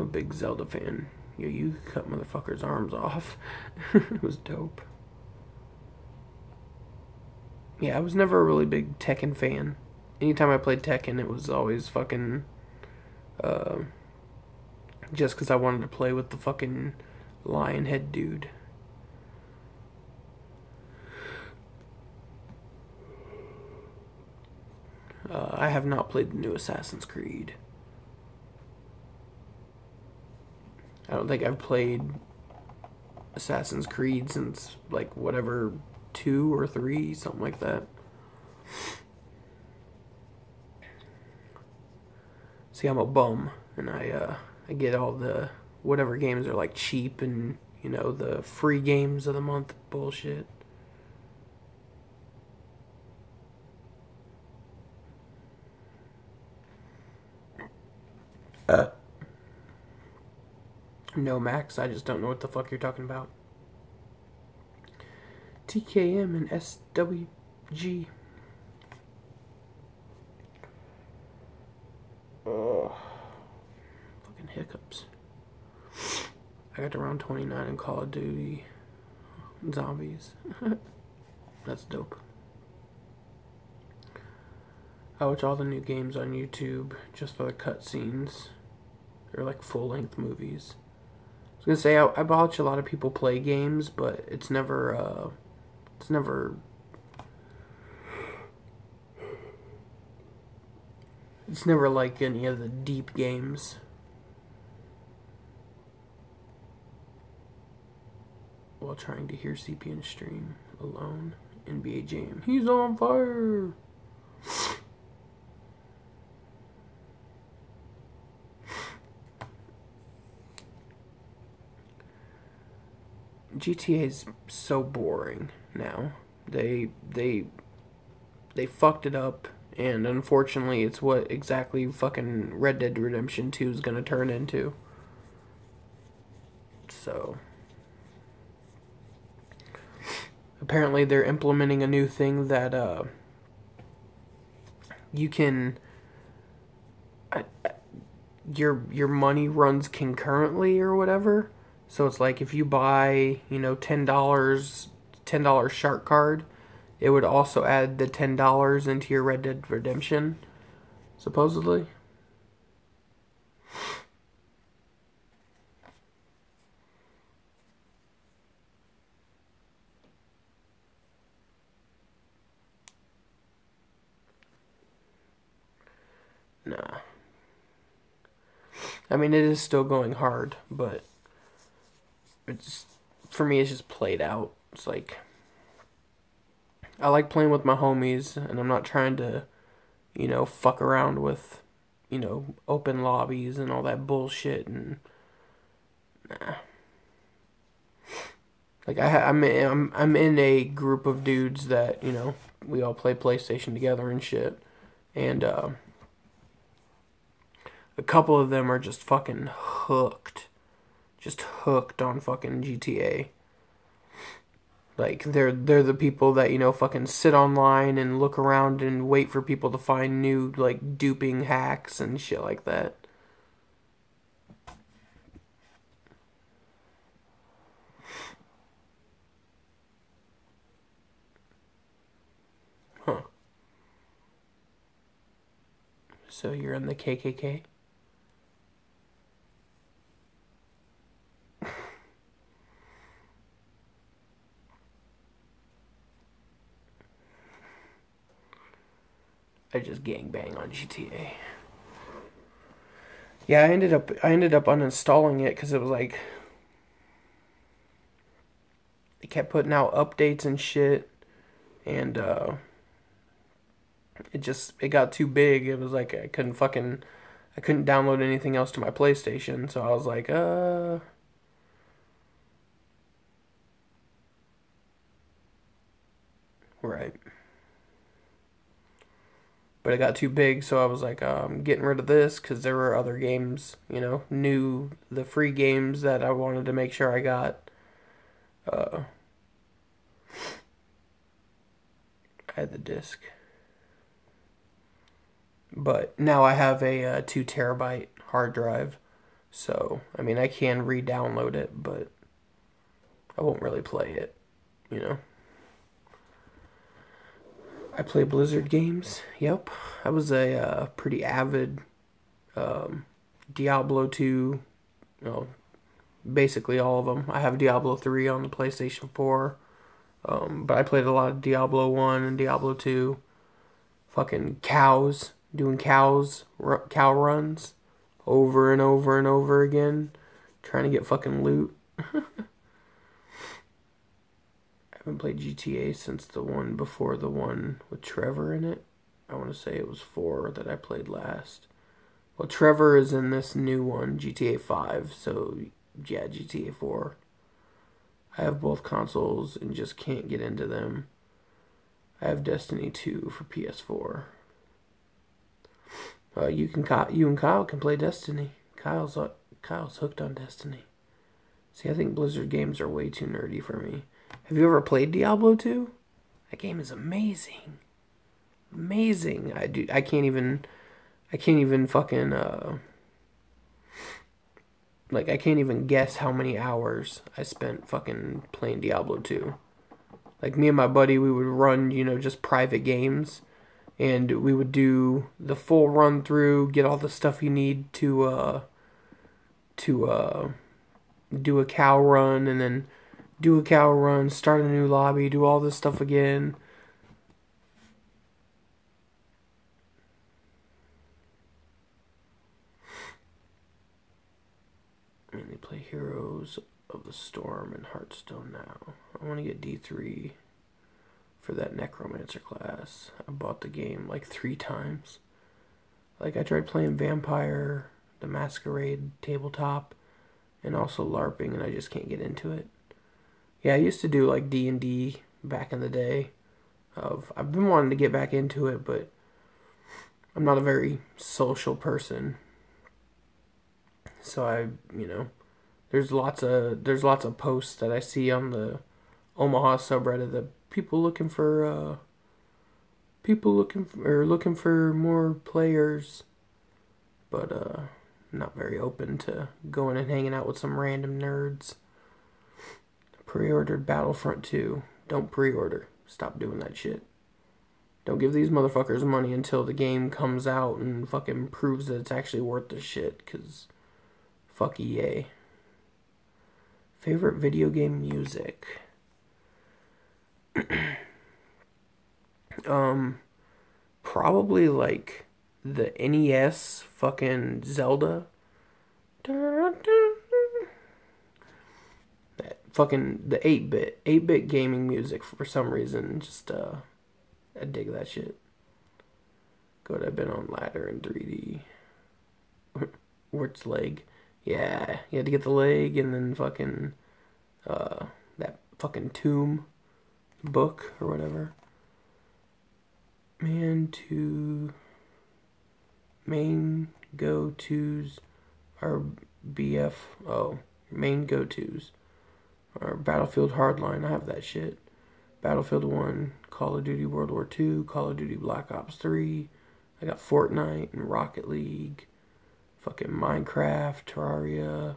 a big Zelda fan. Yo, you cut motherfuckers' arms off. It was dope. Yeah, I was never a really big Tekken fan. Anytime I played Tekken, it was always fucking... just because I wanted to play with the fucking lion head dude. I I have not played the new Assassin's Creed. I don't think I've played Assassin's Creed since, like, whatever, 2 or 3, something like that. See, I'm a bum, and I get all the whatever games are, like, cheap and, the free games of the month bullshit. No, Max, I just don't know what the fuck you're talking about. TKM and SWG. Ugh. Fucking hiccups. I got to round 29 in Call of Duty Zombies. That's dope. I watch all the new games on YouTube just for the cutscenes. They're like full-length movies. I was gonna say I watch a lot of people play games, but it's never like any of the deep games. While trying to hear CPN stream alone, NBA Jam. He's on fire. GTA is so boring now. They fucked it up, and unfortunately, it's what exactly fucking Red Dead Redemption 2 is gonna turn into. So apparently, they're implementing a new thing that you can. Your money runs concurrently or whatever. So it's like if you buy, $10 shark card, it would also add the $10 into your Red Dead Redemption, supposedly. Nah. I mean, it is still going hard, but it's for me, it's just played out. It's like I like playing with my homies, and I'm not trying to, fuck around with, open lobbies and all that bullshit. And nah, like I'm in a group of dudes that we all play PlayStation together and shit, and a couple of them are just fucking hooked. Just hooked on fucking GTA. Like they're the people that fucking sit online and look around and wait for people to find new like duping hacks and shit like that. Huh. So you're in the KKK? I just gangbang on GTA. Yeah, I ended up uninstalling it because it was like it kept putting out updates and shit, and it got too big. It was like I couldn't download anything else to my PlayStation, so I was like, right. But it got too big, so I was like, I'm getting rid of this because there were other games, the free games that I wanted to make sure I got. Uh, I had the disc. But now I have a 2 terabyte hard drive, so I mean I can re-download it, but I won't really play it, you know. I play Blizzard games. Yep, I was a pretty avid Diablo 2. Basically all of them. I have Diablo 3 on the PlayStation 4, but I played a lot of Diablo 1 and Diablo 2. Fucking cows. doing cow runs over and over and over again, trying to get fucking loot. I haven't played GTA since the one before the one with Trevor in it. I want to say it was 4 that I played last. Well, Trevor is in this new one, GTA 5, so yeah, GTA 4. I have both consoles and just can't get into them. I have Destiny 2 for PS4. You and Kyle can play Destiny. Kyle's hooked on Destiny. See, I think Blizzard games are way too nerdy for me. Have you ever played Diablo 2? That game is amazing. Amazing. I can't even fucking I can't even guess how many hours I spent fucking playing Diablo 2. Like me and my buddy, we would run, just private games, and we would do the full run through, get all the stuff you need to do a cow run, and then do a cow run, start a new lobby, do all this stuff again. I mean, they play Heroes of the Storm in Hearthstone now. I want to get D3 for that Necromancer class. I bought the game like 3 times. Like, I tried playing Vampire, the Masquerade tabletop, and also LARPing, and I just can't get into it. Yeah, I used to do like D&D back in the day. I've been wanting to get back into it, but I'm not a very social person. So there's lots of posts that I see on the Omaha subreddit that looking for more players, but not very open to going and hanging out with some random nerds. Pre-ordered Battlefront 2. Don't pre-order. Stop doing that shit. Don't give these motherfuckers money until the game comes out and fucking proves that it's actually worth the shit, cause fuck EA. Favorite video game music? Probably like the NES fucking Zelda. That fucking the 8-bit gaming music for some reason. Just I dig that shit. Good, I've been on ladder in 3D. Where's leg? Yeah, you had to get the leg and then fucking that fucking tomb book or whatever. Main go-tos are BF. Oh, main go-tos are Battlefield Hardline. I have that shit. Battlefield 1, Call of Duty World War 2, Call of Duty Black Ops 3. I got Fortnite and Rocket League. Fucking Minecraft, Terraria.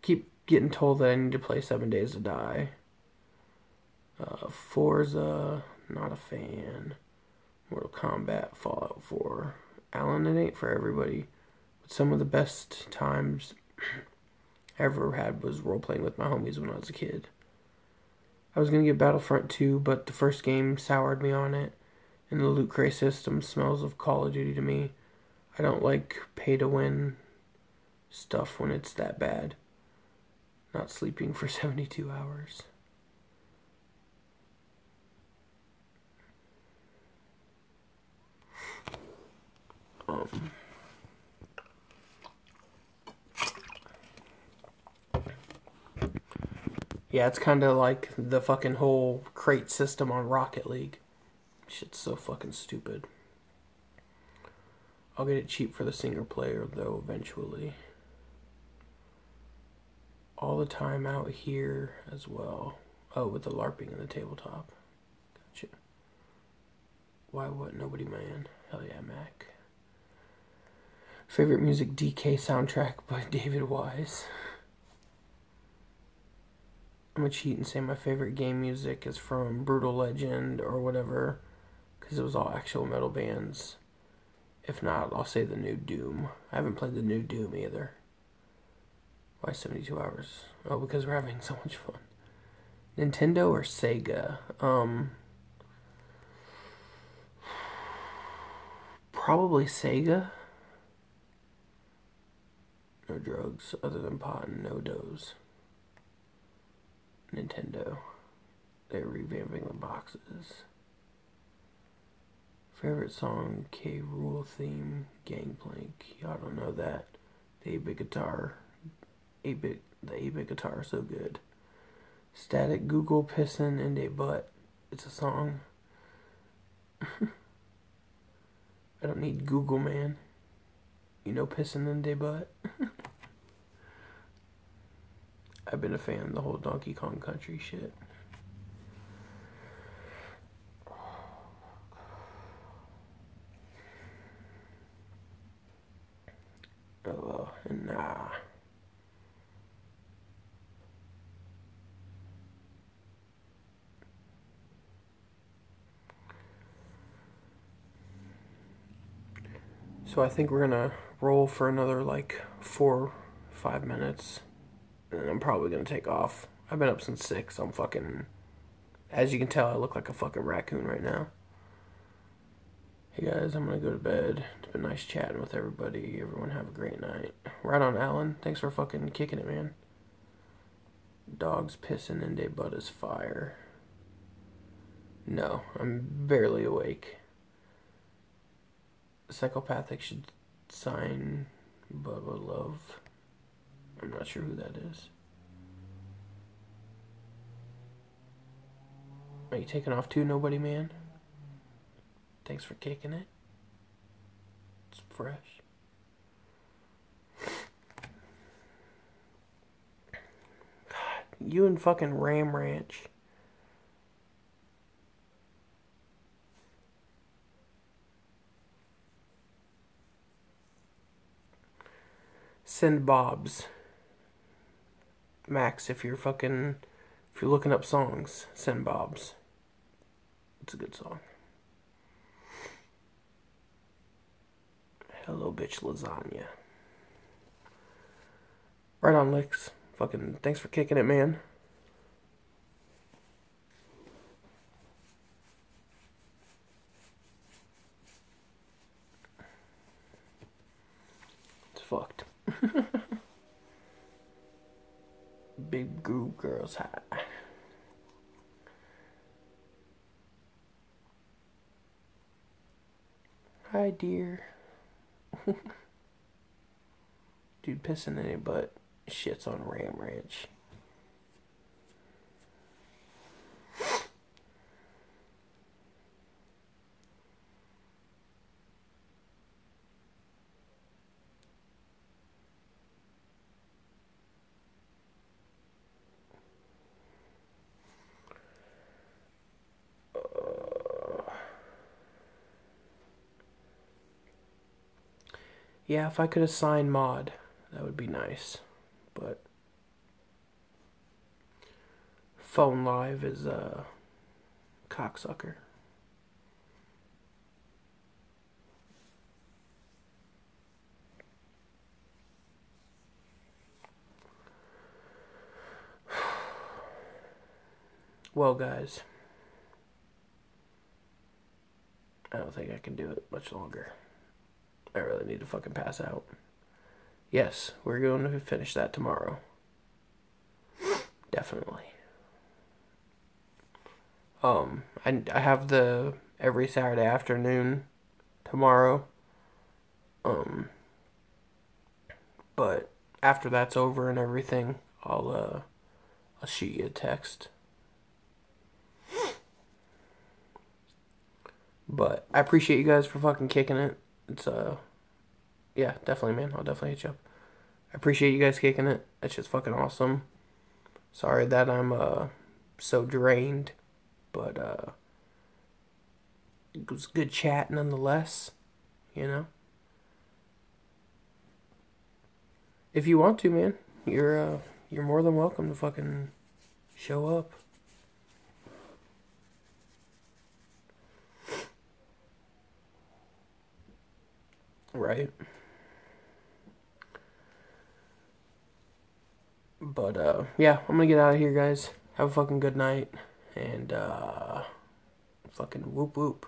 Keep getting told that I need to play 7 Days to Die. Forza, not a fan. Mortal Kombat, Fallout 4. Alan, it ain't for everybody. But some of the best times I ever had was role-playing with my homies when I was a kid. I was going to get Battlefront 2, but the first game soured me on it. And the loot crate system smells of Call of Duty to me. I don't like pay-to-win stuff when it's that bad. Not sleeping for 72 hours. Yeah, it's kind of like the fucking whole crate system on Rocket League. Shit's so fucking stupid. I'll get it cheap for the single player, though, eventually. All the time out here as well. Oh, with the LARPing and the tabletop. Gotcha. Why what? Nobody man. Hell yeah, Mac. Favorite music DK soundtrack by David Wise. I'm gonna cheat and say my favorite game music is from Brutal Legend or whatever, because it was all actual metal bands. If not, I'll say the new Doom. I haven't played the new Doom either. Why 72 hours? Oh, because we're having so much fun. Nintendo or Sega? Probably Sega. No drugs other than pot and no dose. Nintendo. They're revamping the boxes. Favorite song, K. Rool theme, Gangplank. Y'all don't know that. The 8-bit guitar. The 8-bit guitar is so good. Static Google pissin' in they butt. It's a song. I don't need Google, man. You know pissin' in they butt? I've been a fan of the whole Donkey Kong Country shit. Oh, nah. So I think we're gonna roll for another like 4-5 minutes. And I'm probably gonna take off. I've been up since 6. I'm fucking. As you can tell, I look like a fucking raccoon right now. Hey guys, I'm gonna go to bed. It's been nice chatting with everybody. Everyone have a great night. Right on, Alan. Thanks for fucking kicking it, man. Dogs pissing in they butt is fire. No, I'm barely awake. Psychopathic should sign Bubba Love. I'm not sure who that is. Are you taking off too, nobody, man? Thanks for kicking it. It's fresh. God, you and fucking Ram Ranch. Send Bob's. Max, if you're looking up songs, send Bob's. It's a good song. Hello, bitch, lasagna. Right on, Licks. Fucking thanks for kicking it, man. It's fucked. Big Goo Girls High. Hi, dear. Dude pissing in it, but shits on Ram Ranch. Yeah, if I could assign mod, that would be nice. But Phone Live is a cocksucker. Well, guys, I don't think I can do it much longer. I really need to fucking pass out. Yes, we're going to finish that tomorrow. Definitely. I have the every Saturday afternoon tomorrow. But after that's over and everything, I'll shoot you a text. But I appreciate you guys for fucking kicking it. It's yeah, definitely, man. I'll definitely hit you up. I appreciate you guys kicking it. That's just fucking awesome. Sorry that I'm so drained, but it was good chat nonetheless, you know. If you want to, man, you're more than welcome to fucking show up. Right. But yeah, I'm gonna get out of here, guys. Have a fucking good night, and fucking whoop whoop.